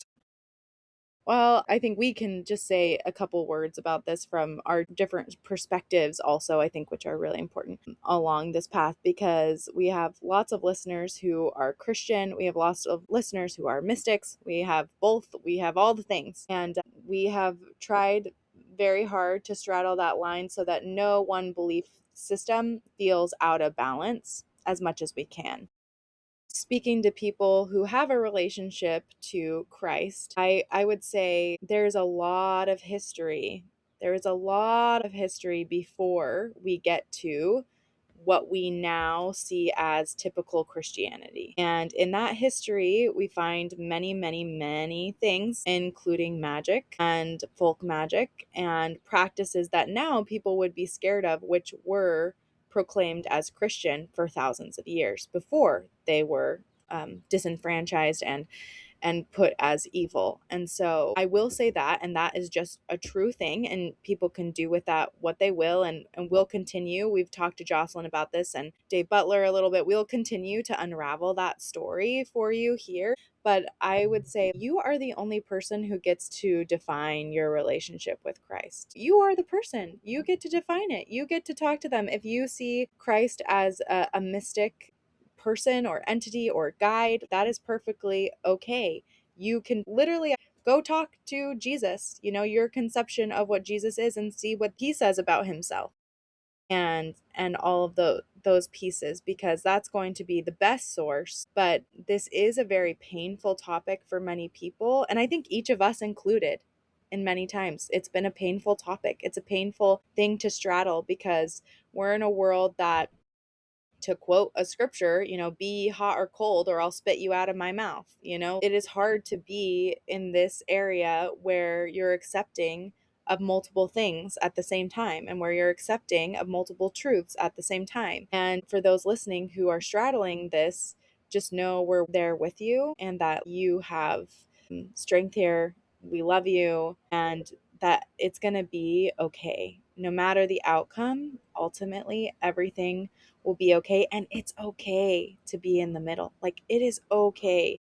[SPEAKER 3] Well, I think we can just say a couple words about this from our different perspectives, also, I think, which are really important along this path, because we have lots of listeners who are Christian. We have lots of listeners who are mystics. We have both. We have all the things. And we have tried very hard to straddle that line so that no one belief system feels out of balance as much as we can. Speaking to people who have a relationship to Christ, I would say there's a lot of history. There is a lot of history before we get to what we now see as typical Christianity. And in that history, we find many, many, many things, including magic and folk magic and practices that now people would be scared of, which were proclaimed as Christian for thousands of years before they were disenfranchised and put as evil. And so I will say that, and that is just a true thing, and people can do with that what they will, and will continue. We've talked to Jocelyn about this and Dave Butler a little bit. We'll continue to unravel that story for you here. But I would say you are the only person who gets to define your relationship with Christ. You are the person. You get to define it. You get to talk to them. If you see Christ as a mystic person or entity or guide, that is perfectly okay. You can literally go talk to Jesus, your conception of what Jesus is, and see what he says about himself and all of those pieces, because that's going to be the best source. But this is a very painful topic for many people, and I think each of us included. In many times it's been a painful topic. It's a painful thing to straddle, because we're in a world that, to quote a scripture, be hot or cold or I'll spit you out of my mouth. It is hard to be in this area where you're accepting of multiple things at the same time, and where you're accepting of multiple truths at the same time. And for those listening who are straddling this, just know we're there with you, and that you have strength here. We love you, and that it's going to be okay. No matter the outcome, ultimately, everything will be okay. And it's okay to be in the middle. Like, it is okay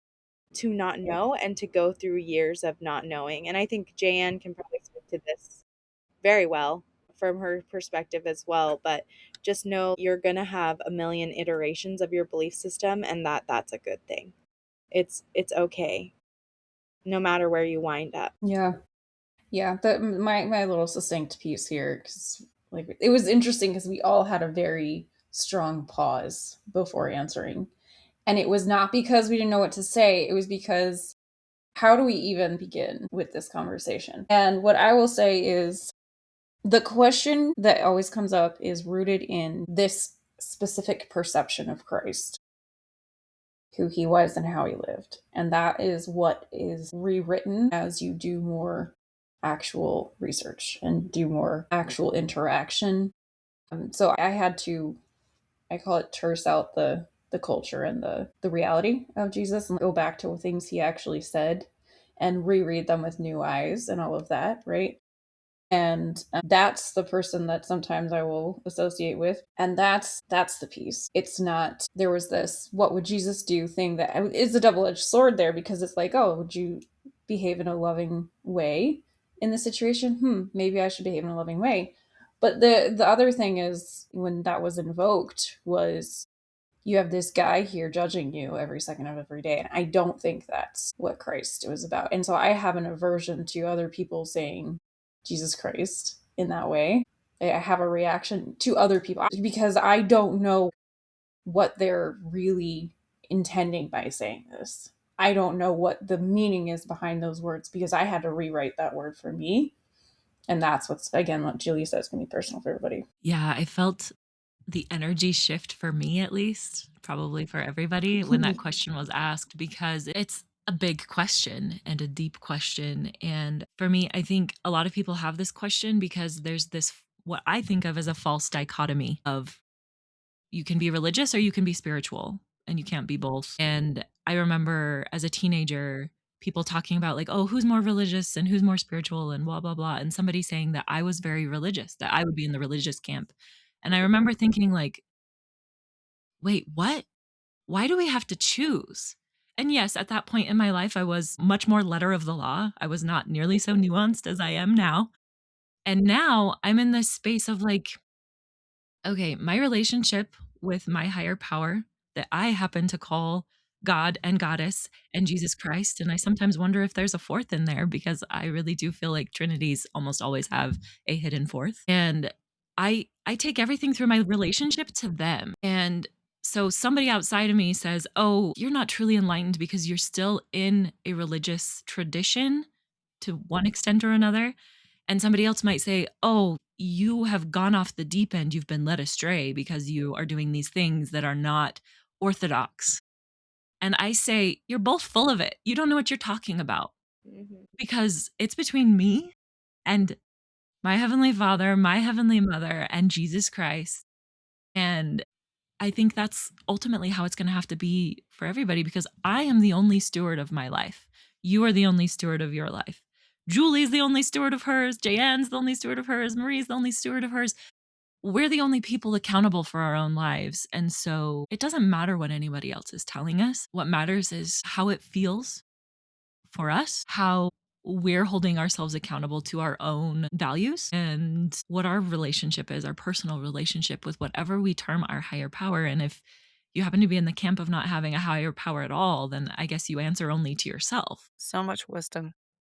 [SPEAKER 3] to not know and to go through years of not knowing. And I think Jaye Anne can probably speak to this very well from her perspective as well. But just know you're going to have a million iterations of your belief system, and that's a good thing. It's okay, no matter where you wind up.
[SPEAKER 1] Yeah. My little succinct piece here, because like it was interesting because we all had a very strong pause before answering, and it was not because we didn't know what to say. It was because, how do we even begin with this conversation? And what I will say is, the question that always comes up is rooted in this specific perception of Christ, who he was and how he lived. And that is what is rewritten as you do more actual research and do more actual interaction. So I had to, I call it, terse out the culture and the reality of Jesus, and go back to things he actually said and reread them with new eyes and all of that, right? And that's the person that sometimes I will associate with, and that's the piece. It's not, there was this what would Jesus do thing that is a double-edged sword there, because it's like, oh, would you behave in a loving way in this situation? Maybe I should behave in a loving way. But the other thing is, when that was invoked, was, you have this guy here judging you every second of every day. And I don't think that's what Christ was about. And so I have an aversion to other people saying Jesus Christ in that way. I have a reaction to other people because I don't know what they're really intending by saying this. I don't know what the meaning is behind those words, because I had to rewrite that word for me. And that's what's, again, what Julie says, can be personal for everybody.
[SPEAKER 4] Yeah, I felt the energy shift, for me at least, probably for everybody, when that question was asked, because it's a big question and a deep question. And for me, I think a lot of people have this question because there's this, what I think of as a false dichotomy of, you can be religious or you can be spiritual, and you can't be both. And I remember as a teenager, people talking about like, oh, who's more religious and who's more spiritual and blah, blah, blah. And somebody saying that I was very religious, that I would be in the religious camp. And I remember thinking like, wait, what? Why do we have to choose? And yes, at that point in my life, I was much more letter of the law. I was not nearly so nuanced as I am now. And now I'm in this space of like, okay, my relationship with my higher power, that I happen to call God and Goddess and Jesus Christ. And I sometimes wonder if there's a fourth in there, because I really do feel like Trinities almost always have a hidden fourth. And I take everything through my relationship to them. And so somebody outside of me says, oh, you're not truly enlightened because you're still in a religious tradition to one extent or another. And somebody else might say, oh, you have gone off the deep end. You've been led astray because you are doing these things that are not orthodox. And I say, you're both full of it. You don't know what you're talking about, because it's between me and my Heavenly Father, my Heavenly Mother, and Jesus Christ. And I think that's ultimately how it's going to have to be for everybody, because I am the only steward of my life. You are the only steward of your life. Julie's the only steward of hers. Jaye Anne's the only steward of hers. Marie's the only steward of hers. We're the only people accountable for our own lives. And so it doesn't matter what anybody else is telling us. What matters is how it feels for us, how we're holding ourselves accountable to our own values, and what our relationship is, our personal relationship with whatever we term our higher power. And if you happen to be in the camp of not having a higher power at all, then I guess you answer only to yourself.
[SPEAKER 2] So much wisdom.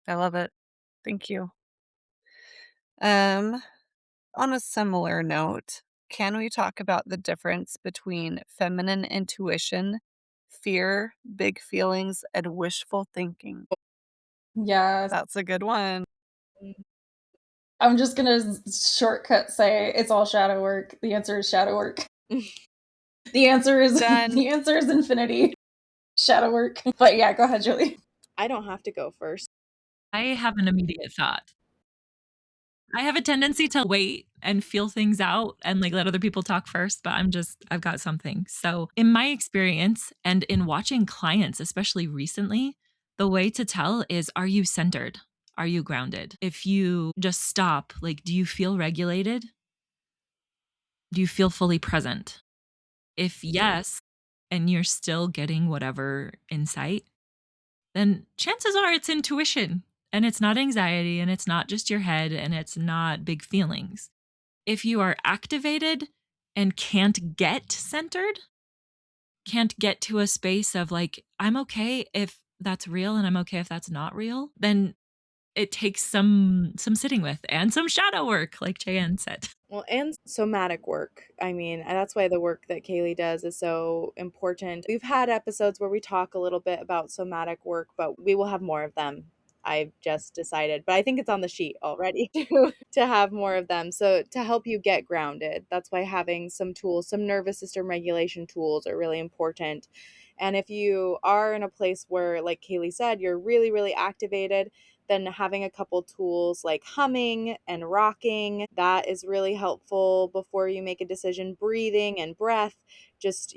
[SPEAKER 2] I love it. Thank you. Um, on a similar note, can we talk about the difference between feminine intuition, fear, big feelings, and wishful thinking?
[SPEAKER 1] Yeah,
[SPEAKER 2] That's a good one.
[SPEAKER 1] I'm just gonna shortcut say it's all shadow work. The answer is shadow work. The answer is
[SPEAKER 2] Done.
[SPEAKER 1] the answer is infinity. Shadow work. But yeah, go ahead, Julie.
[SPEAKER 3] I don't have to go first.
[SPEAKER 4] I have an immediate thought. I have a tendency to wait and feel things out and like let other people talk first, but I've got something. So, in my experience and in watching clients, especially recently, the way to tell is, are you centered? Are you grounded? If you just stop, like, do you feel regulated? Do you feel fully present? If yes, and you're still getting whatever insight, then chances are it's intuition and it's not anxiety and it's not just your head and it's not big feelings. If you are activated and can't get centered, can't get to a space of like, I'm okay if that's real and I'm okay if that's not real, then it takes some sitting with and some shadow work, like Jaye Anne said.
[SPEAKER 3] Well, and somatic work. I mean, and that's why the work that Kayelee does is so important. We've had episodes where we talk a little bit about somatic work, but we will have more of them. I've just decided, but I think it's on the sheet already to have more of them. So to help you get grounded, that's why having some tools, some nervous system regulation tools are really important. And if you are in a place where, like Kayelee said, you're really, really activated, then having a couple tools like humming and rocking, that is really helpful before you make a decision. Breathing and breath, just,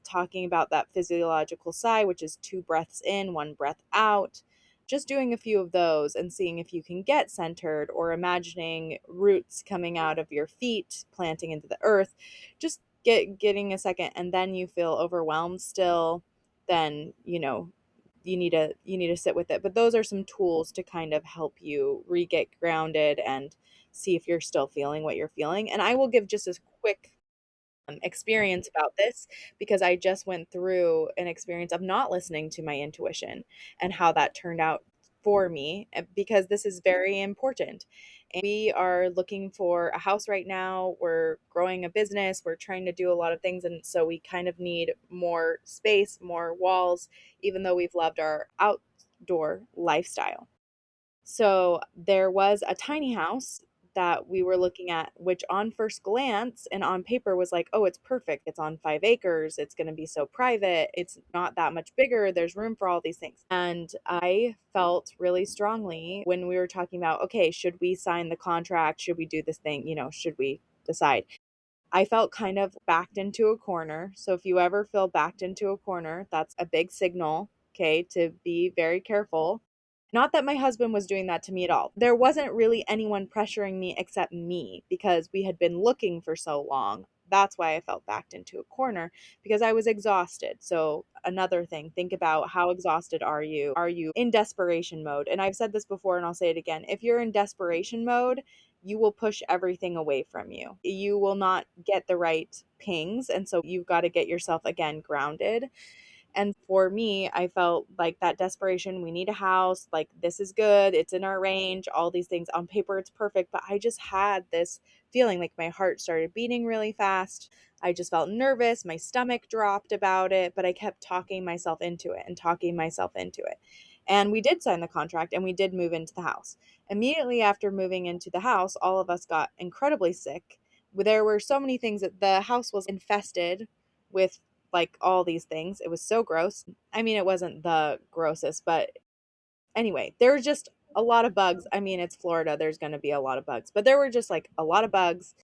[SPEAKER 3] talking about that physiological sigh, which is 2 breaths in, 1 breath out. Just doing a few of those and seeing if you can get centered, or imagining roots coming out of your feet, planting into the earth. Just getting a second, and then you feel overwhelmed still, then you need to sit with it. But those are some tools to kind of help you re-get grounded and see if you're still feeling what you're feeling. And I will give just a quick experience about this, because I just went through an experience of not listening to my intuition and how that turned out for me, because this is very important. And we are looking for a house right now. We're growing a business. We're trying to do a lot of things. And so we kind of need more space, more walls, even though we've loved our outdoor lifestyle. So there was a tiny house that we were looking at, which on first glance and on paper was like, oh, it's perfect. It's on 5 acres. It's going to be so private. It's not that much bigger. There's room for all these things. And I felt really strongly when we were talking about, okay, should we sign the contract? Should we do this thing? Should we decide? I felt kind of backed into a corner. So if you ever feel backed into a corner, that's a big signal, okay, to be very careful. Not that my husband was doing that to me at all. There wasn't really anyone pressuring me except me, because we had been looking for so long. That's why I felt backed into a corner, because I was exhausted. So another thing, think about, how exhausted are you? Are you in desperation mode? And I've said this before and I'll say it again. If you're in desperation mode, you will push everything away from you. You will not get the right pings. And so you've got to get yourself again grounded. And for me, I felt like that desperation. We need a house. Like, this is good. It's in our range. All these things on paper, it's perfect. But I just had this feeling like my heart started beating really fast. I just felt nervous. My stomach dropped about it, but I kept talking myself into it and talking myself into it. And we did sign the contract and we did move into the house. Immediately after moving into the house, all of us got incredibly sick. There were so many things that the house was infested with, like all these things. It was so gross. I mean, it wasn't the grossest, but anyway, there was just a lot of bugs. I mean, it's Florida, there's going to be a lot of bugs, but there were just like a lot of bugs.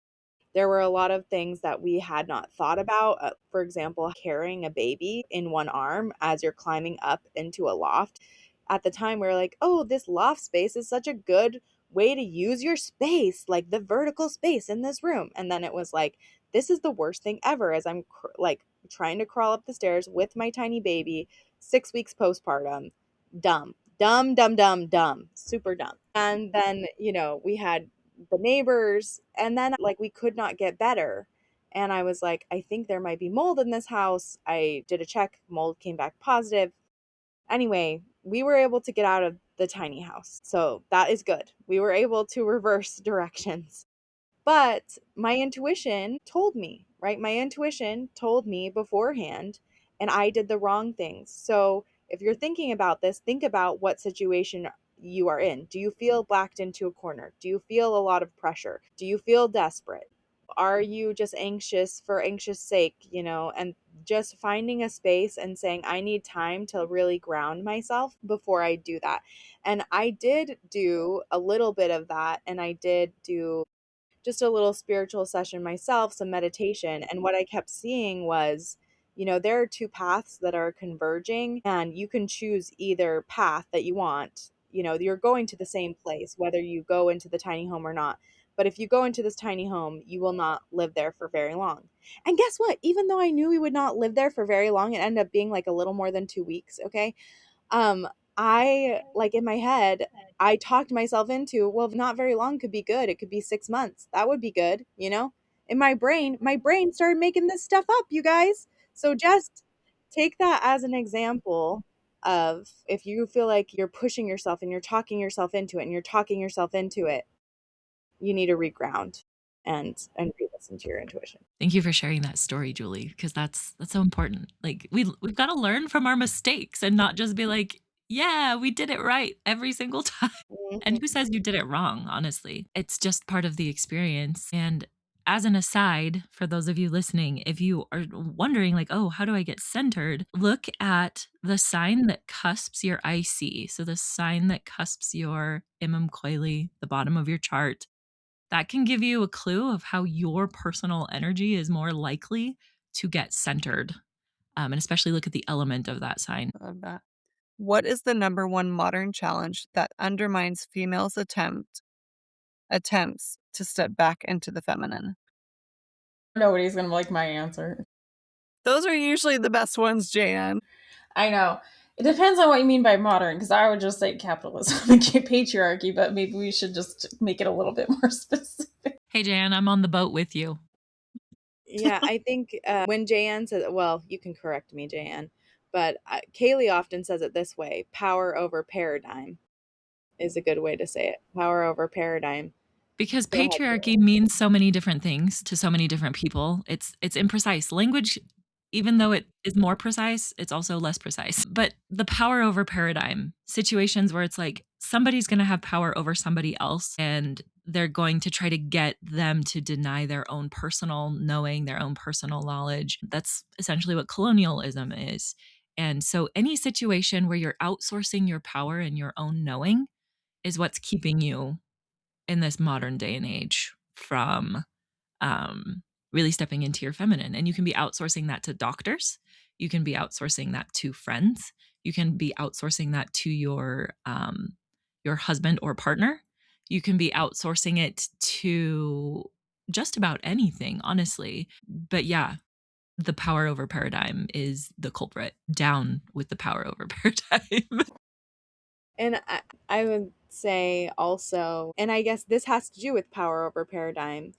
[SPEAKER 3] There were a lot of things that we had not thought about. For example, carrying a baby in one arm as you're climbing up into a loft. At the time, we were like, oh, this loft space is such a good way to use your space, like the vertical space in this room. And then it was like, this is the worst thing ever as I'm like trying to crawl up the stairs with my tiny baby, 6 weeks postpartum. Dumb, dumb, dumb, dumb, dumb, super dumb. And then, we had the neighbors, and then like we could not get better. And I was like, I think there might be mold in this house. I did a check, mold came back positive. Anyway, we were able to get out of the tiny house. So that is good. We were able to reverse directions. But my intuition told me, right? My intuition told me beforehand, and I did the wrong things. So if you're thinking about this, think about what situation you are in. Do you feel backed into a corner? Do you feel a lot of pressure? Do you feel desperate? Are you just anxious for anxious sake, and just finding a space and saying, I need time to really ground myself before I do that. And I did do a little bit of that, and I did do just a little spiritual session myself, some meditation. And what I kept seeing was, there are two paths that are converging, and you can choose either path that you want. You're going to the same place, whether you go into the tiny home or not. But if you go into this tiny home, you will not live there for very long. And guess what? Even though I knew we would not live there for very long, it ended up being like a little more than 2 weeks. Okay. Um, I like in my head, I talked myself into, well, not very long could be good. It could be 6 months. That would be good, In my brain started making this stuff up, you guys. So just take that as an example of if you feel like you're pushing yourself and you're talking yourself into it and you're talking yourself into it, you need to reground and re-listen to your intuition.
[SPEAKER 4] Thank you for sharing that story, Julie, because that's so important. Like we've got to learn from our mistakes and not just be like, yeah, we did it right every single time. And who says you did it wrong, honestly? It's just part of the experience. And as an aside, for those of you listening, if you are wondering like, oh, how do I get centered? Look at the sign that cusps your IC. So the sign that cusps your Kayelee, the bottom of your chart. That can give you a clue of how your personal energy is more likely to get centered. And especially look at the element of that sign.
[SPEAKER 2] Love that. What is the number one modern challenge that undermines females' attempts to step back into the feminine?
[SPEAKER 1] Nobody's gonna like my answer.
[SPEAKER 2] Those are usually the best ones, Jaye Anne.
[SPEAKER 1] I know. It depends on what you mean by modern, because I would just say capitalism and patriarchy, but maybe we should just make it a little bit more specific.
[SPEAKER 4] Hey, Jan, I'm on the boat with you.
[SPEAKER 3] Yeah, I think when Jaye Anne says, well, you can correct me, Jaye Anne, but Kayelee often says it this way: power over paradigm is a good way to say it. Power over paradigm.
[SPEAKER 4] Because
[SPEAKER 3] Go ahead,
[SPEAKER 4] patriarchy means so many different things to so many different people. It's imprecise. Language, even though it is more precise, it's also less precise. But the power over paradigm, situations where it's like somebody's going to have power over somebody else and they're going to try to get them to deny their own personal knowing, their own personal knowledge. That's essentially what colonialism is. And so any situation where you're outsourcing your power and your own knowing is what's keeping you in this modern day and age from really stepping into your feminine. And you can be outsourcing that to doctors. You can be outsourcing that to friends. You can be outsourcing that to your husband or partner. You can be outsourcing it to just about anything, honestly. But yeah, the power over paradigm is the culprit. Down with the power over paradigm.
[SPEAKER 3] And I would say also, and I guess this has to do with power over paradigm,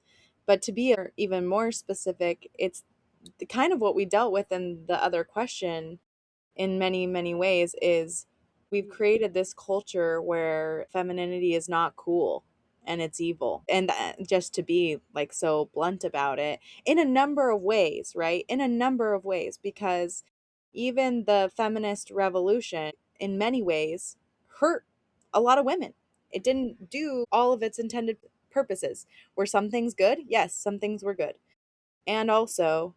[SPEAKER 3] but to be even more specific, it's the kind of what we dealt with in the other question in many, many ways is we've created this culture where femininity is not cool and it's evil. And just to be like so blunt about it, in a number of ways, right? In a number of ways, because even the feminist revolution, in many ways hurt a lot of women. It didn't do all of its intended purposes. Were some things good? Yes, some things were good. And also,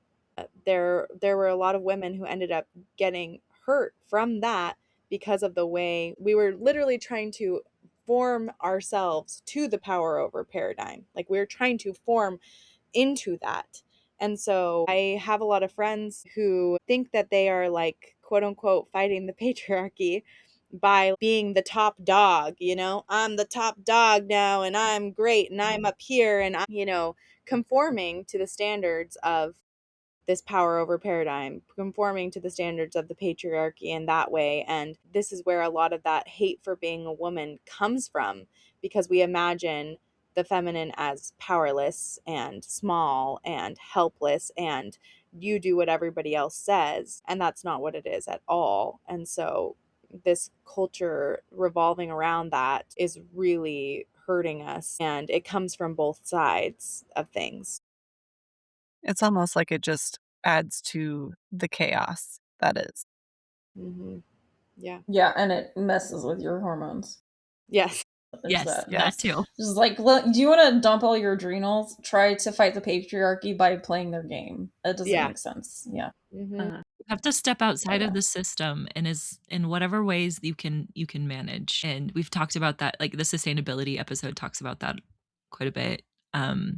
[SPEAKER 3] there were a lot of women who ended up getting hurt from that because of the way we were literally trying to form ourselves to the power over paradigm. Like we were trying to form into that. And so I have a lot of friends who think that they are like quote unquote fighting the patriarchy by being the top dog, you know, I'm the top dog now and I'm great and I'm up here and I'm, you know, conforming to the standards of this power over paradigm, conforming to the standards of the patriarchy in that way. And this is where a lot of that hate for being a woman comes from, because we imagine the feminine as powerless and small and helpless and you do what everybody else says. And that's not what it is at all. And so this culture revolving around that is really hurting us. And it comes from both sides of things.
[SPEAKER 2] It's almost like it just adds to the chaos that is.
[SPEAKER 3] Mm-hmm. Yeah.
[SPEAKER 1] Yeah, and it messes with your hormones.
[SPEAKER 3] Yes.
[SPEAKER 4] Yes, that too.
[SPEAKER 1] Just like, do you want to dump all your adrenals? Try to fight the patriarchy by playing their game. That doesn't make sense. Yeah.
[SPEAKER 3] Mm-hmm.
[SPEAKER 4] You have to step outside of the system and is in whatever ways you can manage. And we've talked about that, like the sustainability episode talks about that quite a bit.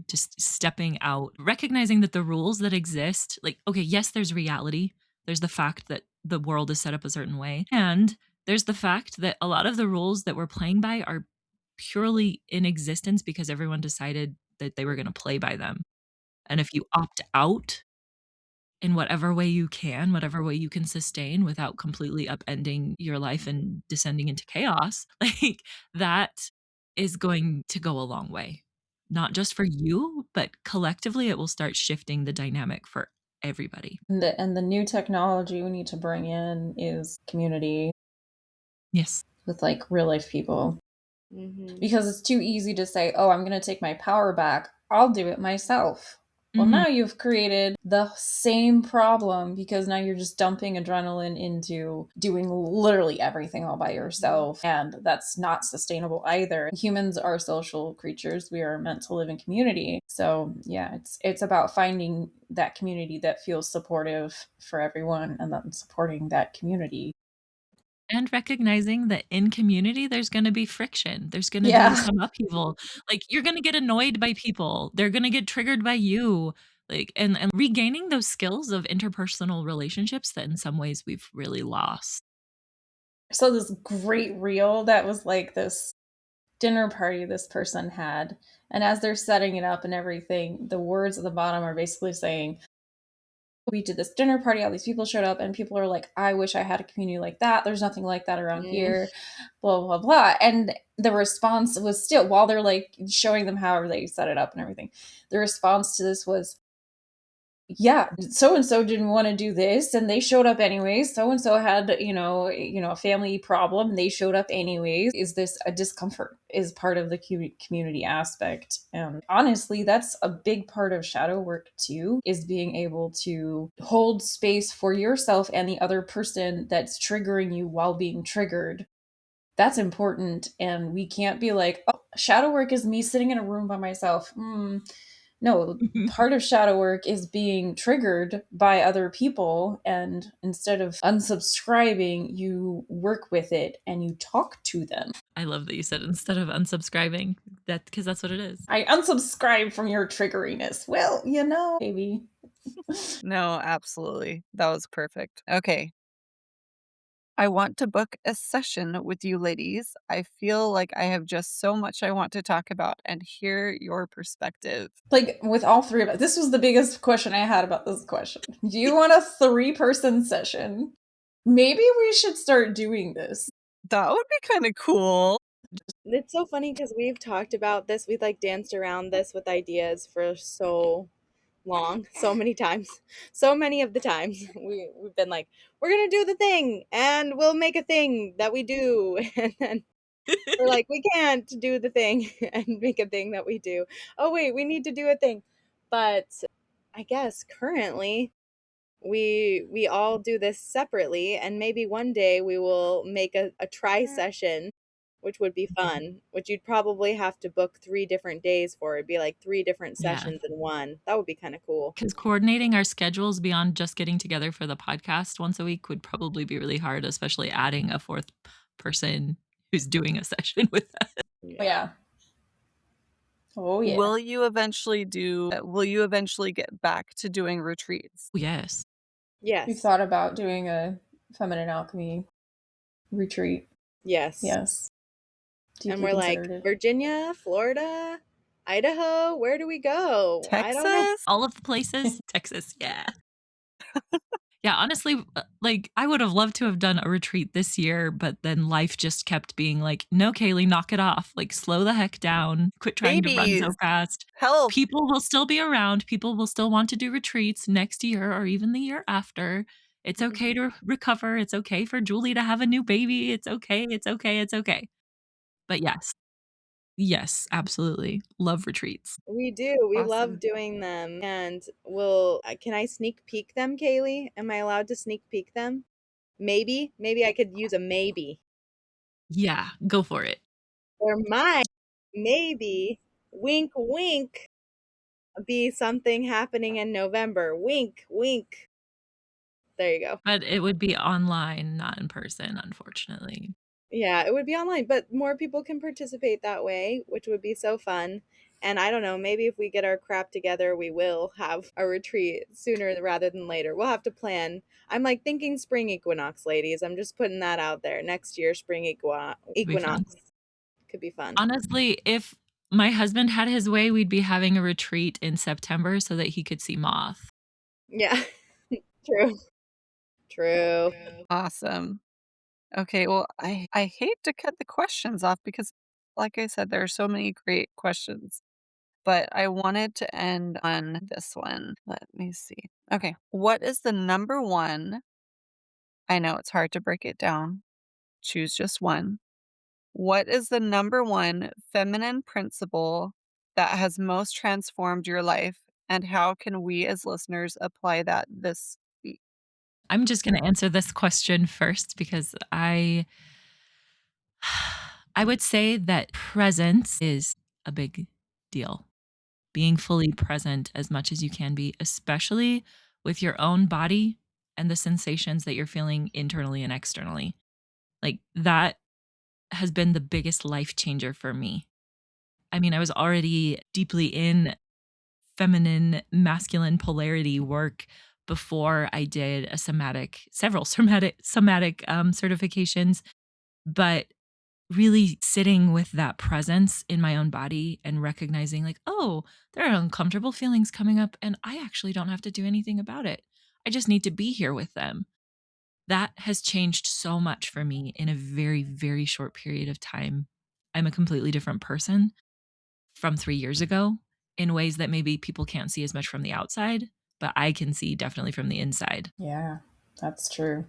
[SPEAKER 4] Just stepping out, recognizing that the rules that exist, like, okay, yes, there's reality. There's the fact that the world is set up a certain way. And there's the fact that a lot of the rules that we're playing by are purely in existence because everyone decided that they were going to play by them. And if you opt out in whatever way you can, whatever way you can sustain without completely upending your life and descending into chaos, like that is going to go a long way. Not just for you, but collectively it will start shifting the dynamic for everybody.
[SPEAKER 1] And the new technology we need to bring in is community.
[SPEAKER 4] Yes.
[SPEAKER 1] With like real life people.
[SPEAKER 3] Mm-hmm.
[SPEAKER 1] Because it's too easy to say, oh, I'm going to take my power back. I'll do it myself. Well, now you've created the same problem because now you're just dumping adrenaline into doing literally everything all by yourself. And that's not sustainable either. Humans are social creatures. We are meant to live in community. So yeah, it's about finding that community that feels supportive for everyone and then supporting that community.
[SPEAKER 4] And recognizing that in community, there's gonna be friction. There's gonna be some upheaval. Like, you're gonna get annoyed by people. They're gonna get triggered by you. Like, and regaining those skills of interpersonal relationships that in some ways we've really lost.
[SPEAKER 1] So this great reel that was like this dinner party this person had. And as they're setting it up and everything, the words at the bottom are basically saying, we did this dinner party, all these people showed up, and people are like, I wish I had a community like that. There's nothing like that around here, blah, blah, blah. And the response was still, while they're like showing them how they set it up and everything, the response to this was, yeah, so and so didn't want to do this and they showed up anyways. So and so had, a family problem and they showed up anyways. Is this a discomfort is part of the community aspect. And honestly, that's a big part of shadow work too, is being able to hold space for yourself and the other person that's triggering you while being triggered. That's important. And we can't be like, oh, shadow work is me sitting in a room by myself. No, part of shadow work is being triggered by other people. And instead of unsubscribing, you work with it and you talk to them.
[SPEAKER 4] I love that you said instead of unsubscribing, because that's what it is.
[SPEAKER 1] I unsubscribe from your triggeriness. Well, baby.
[SPEAKER 2] No, absolutely. That was perfect. Okay. I want to book a session with you ladies. I feel like I have just so much I want to talk about and hear your perspective.
[SPEAKER 1] Like with all three of us, this was the biggest question I had about this question. Do you want a 3-person session? Maybe we should start doing this.
[SPEAKER 2] That would be kind of cool.
[SPEAKER 3] It's so funny because we've talked about this. We've like danced around this with ideas for so long, so many times, so many of the times we've been like, we're gonna do the thing and we'll make a thing that we do, and then we're like, we can't do the thing and make a thing that we do. Oh wait, we need to do a thing. But I guess currently we all do this separately, and maybe one day we will make a try session, which would be fun, which you'd probably have to book 3 different days for. It'd be like 3 different
[SPEAKER 4] Yeah.
[SPEAKER 3] sessions in one. That would be kind of cool.
[SPEAKER 4] Because coordinating our schedules beyond just getting together for the podcast once a week would probably be really hard, especially adding a fourth person who's doing a session with us.
[SPEAKER 1] Oh, yeah. Oh, yeah.
[SPEAKER 2] Will you eventually get back to doing retreats?
[SPEAKER 4] Yes.
[SPEAKER 3] Yes.
[SPEAKER 1] We've thought about doing a Feminine Alchemy retreat.
[SPEAKER 3] Yes.
[SPEAKER 1] Yes.
[SPEAKER 3] And
[SPEAKER 1] Deeply
[SPEAKER 3] we're like,
[SPEAKER 1] considered it.
[SPEAKER 3] Virginia, Florida, Idaho, where do we go? I don't know.
[SPEAKER 2] Texas?
[SPEAKER 4] All of the places. Texas, yeah. Yeah, honestly, like, I would have loved to have done a retreat this year, but then life just kept being like, "No, Kayelee, knock it off. Like, slow the heck down. Quit trying to run so
[SPEAKER 2] Babies.
[SPEAKER 4] fast."
[SPEAKER 2] Help.
[SPEAKER 4] People will still be around. People will still want to do retreats next year or even the year after. It's okay to recover. It's okay for Julie to have a new baby. It's okay. It's okay. It's okay. But yes. Yes, absolutely. Love retreats.
[SPEAKER 3] We do. We
[SPEAKER 2] Awesome.
[SPEAKER 3] love doing them. And can I sneak peek them, Kayelee? Am I allowed to sneak peek them? Maybe. Maybe I could use a maybe.
[SPEAKER 4] Yeah, go for it.
[SPEAKER 3] Or might, maybe, wink, wink, be something happening in November. Wink, wink. There you go.
[SPEAKER 4] But it would be online, not in person, unfortunately.
[SPEAKER 3] Yeah, it would be online, but more people can participate that way, which would be so fun. And I don't know, maybe if we get our crap together, we will have a retreat sooner rather than later. We'll have to plan. I'm like thinking spring equinox, ladies. I'm just putting that out there. Next year, spring
[SPEAKER 4] be fun.
[SPEAKER 3] equinox could be fun.
[SPEAKER 4] Honestly, if my husband had his way, we'd be having a retreat in September so that he could see Moth.
[SPEAKER 3] Yeah, true. True.
[SPEAKER 2] Awesome. Okay, well, I hate to cut the questions off because, like I said, there are so many great questions. But I wanted to end on this one. Let me see. Okay, what is the number one? I know it's hard to break it down. Choose just one. What is the number one feminine principle that has most transformed your life? And how can we as listeners apply that this week?
[SPEAKER 4] I'm just going to answer this question first because I would say that presence is a big deal. Being fully present as much as you can be, especially with your own body and the sensations that you're feeling internally and externally. Like that has been the biggest life changer for me. I mean, I was already deeply in feminine masculine polarity work before I did several somatic certifications, but really sitting with that presence in my own body and recognizing like, oh, there are uncomfortable feelings coming up and I actually don't have to do anything about it. I just need to be here with them. That has changed so much for me in a very, very short period of time. I'm a completely different person from 3 years ago in ways that maybe people can't see as much from the outside, but I can see definitely from the inside.
[SPEAKER 1] Yeah, that's true.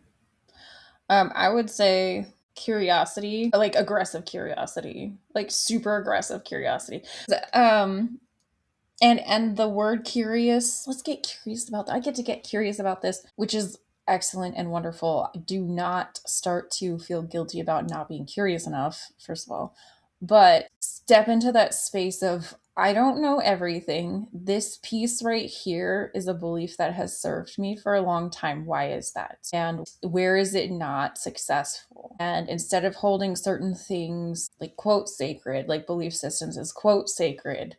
[SPEAKER 1] I would say curiosity, like aggressive curiosity, like super aggressive curiosity. And the word curious, let's get curious about that. I get to get curious about this, which is excellent and wonderful. Do not start to feel guilty about not being curious enough, first of all, but step into that space of, I don't know everything. This piece right here is a belief that has served me for a long time. Why is that? And where is it not successful? And instead of holding certain things like quote sacred, like belief systems as quote sacred,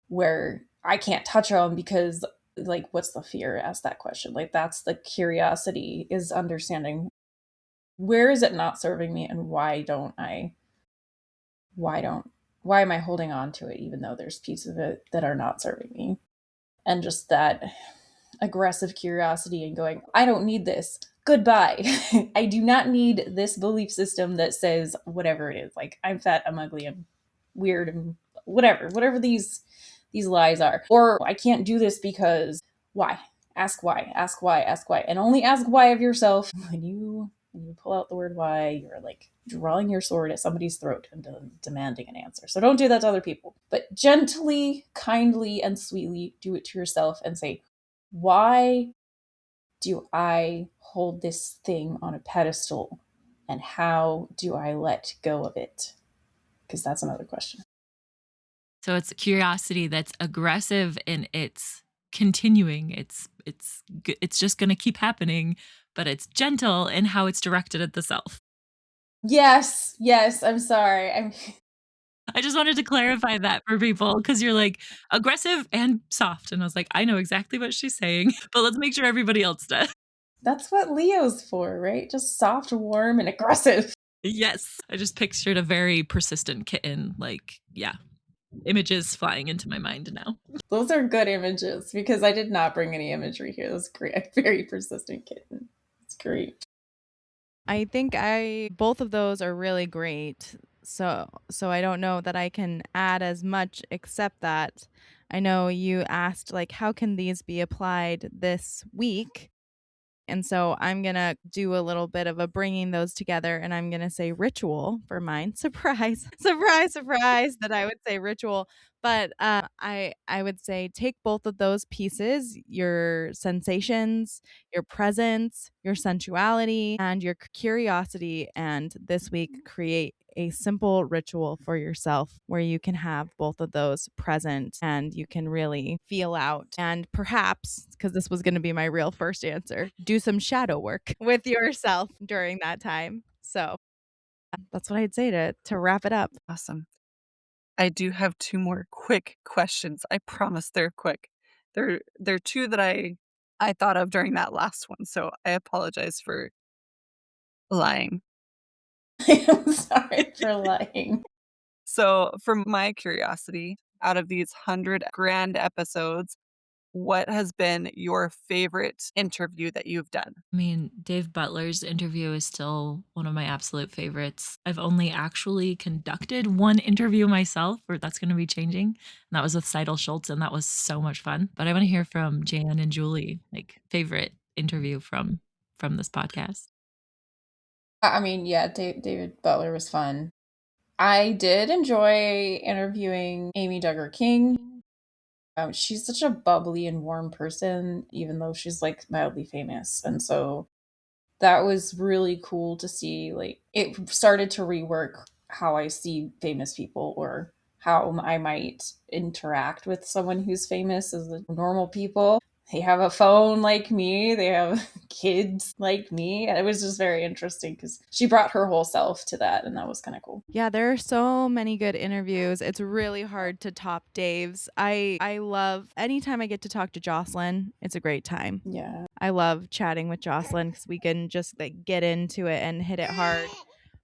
[SPEAKER 1] where I can't touch them because like what's the fear? Ask that question. Like that's the curiosity, is understanding where is it not serving me and why am I holding on to it even though there's pieces of it that are not serving me? And just that aggressive curiosity and going, I don't need this. Goodbye. I do not need this belief system that says whatever it is. Like I'm fat, I'm ugly, I'm weird, and whatever these lies are. Or I can't do this because why? Ask why, ask why, ask why. And only ask why of yourself. When you pull out the word why, you're like drawing your sword at somebody's throat and demanding an answer. So don't do that to other people. But gently, kindly, and sweetly do it to yourself and say, why do I hold this thing on a pedestal, and how do I let go of it? Because that's another question.
[SPEAKER 4] So it's curiosity that's aggressive and it's continuing. It's just going to keep happening, but it's gentle in how it's directed at the self.
[SPEAKER 1] Yes, yes, I'm sorry.
[SPEAKER 4] I just wanted to clarify that for people because you're like aggressive and soft. And I was like, I know exactly what she's saying, but let's make sure everybody else does.
[SPEAKER 1] That's what Leo's for, right? Just soft, warm, and aggressive.
[SPEAKER 4] Yes. I just pictured a very persistent kitten. Like, yeah, images flying into my mind now.
[SPEAKER 1] Those are good images because I did not bring any imagery here. That's great. A very persistent kitten. It's great.
[SPEAKER 3] I think both of those are really great. So I don't know that I can add as much except that I know you asked like how can these be applied this week? And so I'm going to do a little bit of a bringing those together and I'm going to say ritual for mine. Surprise. Surprise, surprise that I would say ritual. But I would say take both of those pieces, your sensations, your presence, your sensuality, and your curiosity, and this week create a simple ritual for yourself where you can have both of those present and you can really feel out. And perhaps, because this was going to be my real first answer, do some shadow work with yourself during that time. So that's what I'd say to wrap it up.
[SPEAKER 2] Awesome. I do have two more quick questions. I promise they're quick. They're two that I thought of during that last one, so I apologize for lying.
[SPEAKER 1] I'm sorry for lying.
[SPEAKER 2] So, for my curiosity, out of these 100 grand episodes, what has been your favorite interview that you've done?
[SPEAKER 4] I mean, Dave Butler's interview is still one of my absolute favorites. I've only actually conducted one interview myself, or that's going to be changing. And that was with Seidel Schultz, and that was so much fun. But I want to hear from Jaye Anne and Julie, like favorite interview from this podcast.
[SPEAKER 1] I mean, yeah, David Butler was fun. I did enjoy interviewing Amy Duggar King. She's such a bubbly and warm person, even though she's like mildly famous. And so that was really cool to see. Like, it started to rework how I see famous people or how I might interact with someone who's famous as a normal people. They have a phone like me, they have kids like me. And it was just very interesting because she brought her whole self to that, and that was kind of cool.
[SPEAKER 3] Yeah, there are so many good interviews. It's really hard to top Dave's. I love anytime I get to talk to Jocelyn, it's a great time.
[SPEAKER 1] Yeah.
[SPEAKER 3] I love chatting with Jocelyn because we can just like get into it and hit it hard.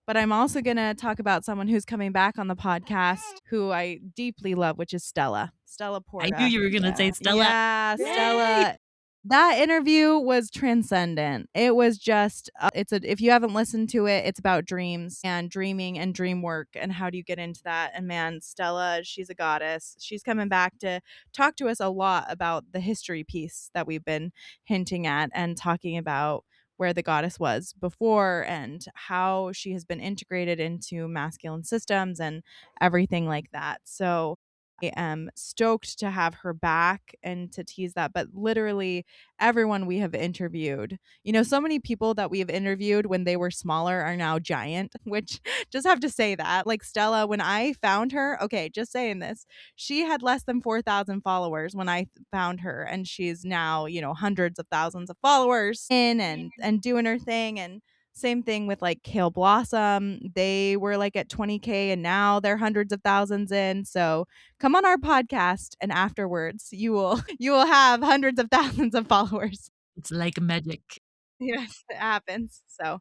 [SPEAKER 3] But I'm also going to talk about someone who's coming back on the podcast who I deeply love, which is Stella. Stella
[SPEAKER 4] I
[SPEAKER 3] Porta.
[SPEAKER 4] knew you were going to say Stella.
[SPEAKER 3] Yeah,
[SPEAKER 4] Yay!
[SPEAKER 3] Stella. That interview was transcendent. It was just if you haven't listened to it, it's about dreams and dreaming and dream work and how do you get into that. And man, Stella, she's a goddess. She's coming back to talk to us a lot about the history piece that we've been hinting at and talking about where the goddess was before and how she has been integrated into masculine systems and everything like that. So I am stoked to have her back and to tease that. But literally, everyone we have interviewed, so many people that we have interviewed when they were smaller are now giant, which just have to say that. Like Stella, when I found her, okay, just saying this, she had less than 4,000 followers when I found her. And she's now, hundreds of thousands of followers and doing her thing. And same thing with like Kale Blossom. They were like at 20K and now they're hundreds of thousands in. So come on our podcast and afterwards you will have hundreds of thousands of followers.
[SPEAKER 4] It's like magic.
[SPEAKER 3] Yes, it happens. So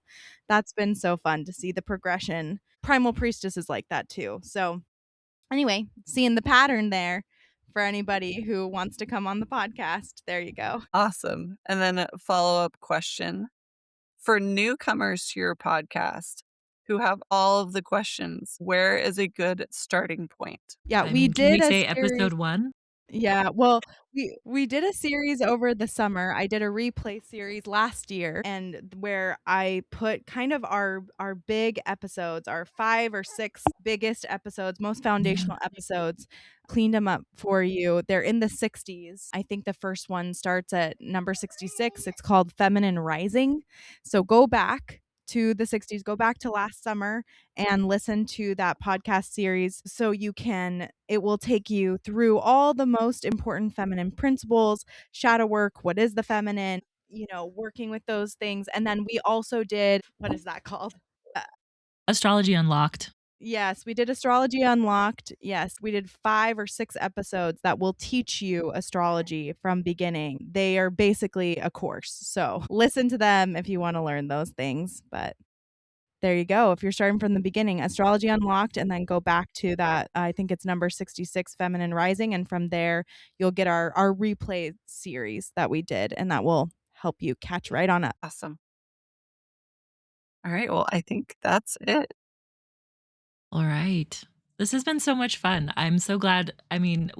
[SPEAKER 3] that's been so fun to see the progression. Primal Priestess is like that too. So anyway, seeing the pattern there for anybody who wants to come on the podcast. There you go.
[SPEAKER 2] Awesome. And then a follow-up question. For newcomers to your podcast who have all of the questions, where is a good starting point?
[SPEAKER 3] Yeah,
[SPEAKER 4] I
[SPEAKER 3] we
[SPEAKER 4] mean, can we
[SPEAKER 3] did a
[SPEAKER 4] say
[SPEAKER 3] series.
[SPEAKER 4] episode 1?
[SPEAKER 3] Yeah, well, we did a series over the summer. I did a replay series last year, and where I put kind of our big episodes, our 5 or 6 biggest episodes, most
[SPEAKER 4] Yeah.
[SPEAKER 3] foundational episodes, cleaned them up for you. They're in the 60s. I think the first one starts at number 66. It's called Feminine Rising. So go back to the 60s, go back to last summer and listen to that podcast series so it will take you through all the most important feminine principles, shadow work, what is the feminine, working with those things. And then we also did, what is that called? Uh,
[SPEAKER 4] Astrology Unlocked.
[SPEAKER 3] Yes, we did Astrology Unlocked. Yes, we did 5 or 6 episodes that will teach you astrology from beginning. They are basically a course. So listen to them if you want to learn those things. But there you go. If you're starting from the beginning, Astrology Unlocked, and then go back to that, I think it's number 66, Feminine Rising. And from there, you'll get our replay series that we did, and that will help you catch right on up.
[SPEAKER 2] Awesome. All right. Well, I think that's it.
[SPEAKER 4] All right. This has been so much fun. I'm so glad. I mean,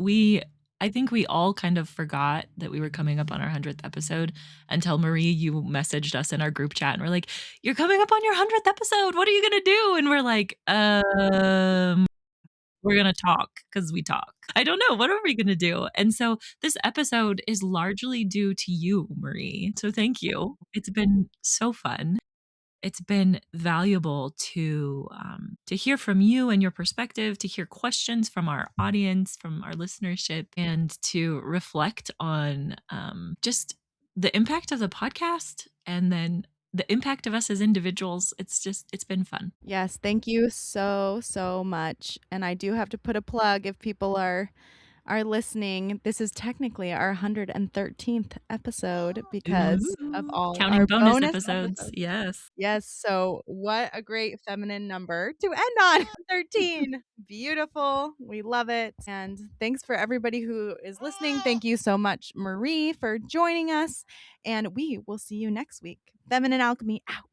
[SPEAKER 4] I think we all kind of forgot that we were coming up on our 100th episode until Marie, you messaged us in our group chat and we're like, "You're coming up on your 100th episode. What are you going to do?" And we're like, we're going to talk because we talk. I don't know. What are we going to do?" And so this episode is largely due to you, Marie. So thank you. It's been so fun. It's been valuable to hear from you and your perspective, to hear questions from our audience, from our listenership, and to reflect on just the impact of the podcast and then the impact of us as individuals. It's been fun.
[SPEAKER 3] Yes, thank you so, so much. And I do have to put a plug if people are listening. This is technically our 113th episode because of
[SPEAKER 4] Ooh,
[SPEAKER 3] all
[SPEAKER 4] counting
[SPEAKER 3] our
[SPEAKER 4] bonus
[SPEAKER 3] bonus
[SPEAKER 4] episodes.
[SPEAKER 3] episodes.
[SPEAKER 4] Yes.
[SPEAKER 3] Yes, so what a great feminine number to end on. 13. Beautiful. We love it. And thanks for everybody who is listening. Thank you so much, Marie, for joining us. And we will see you next week. Feminine Alchemy out.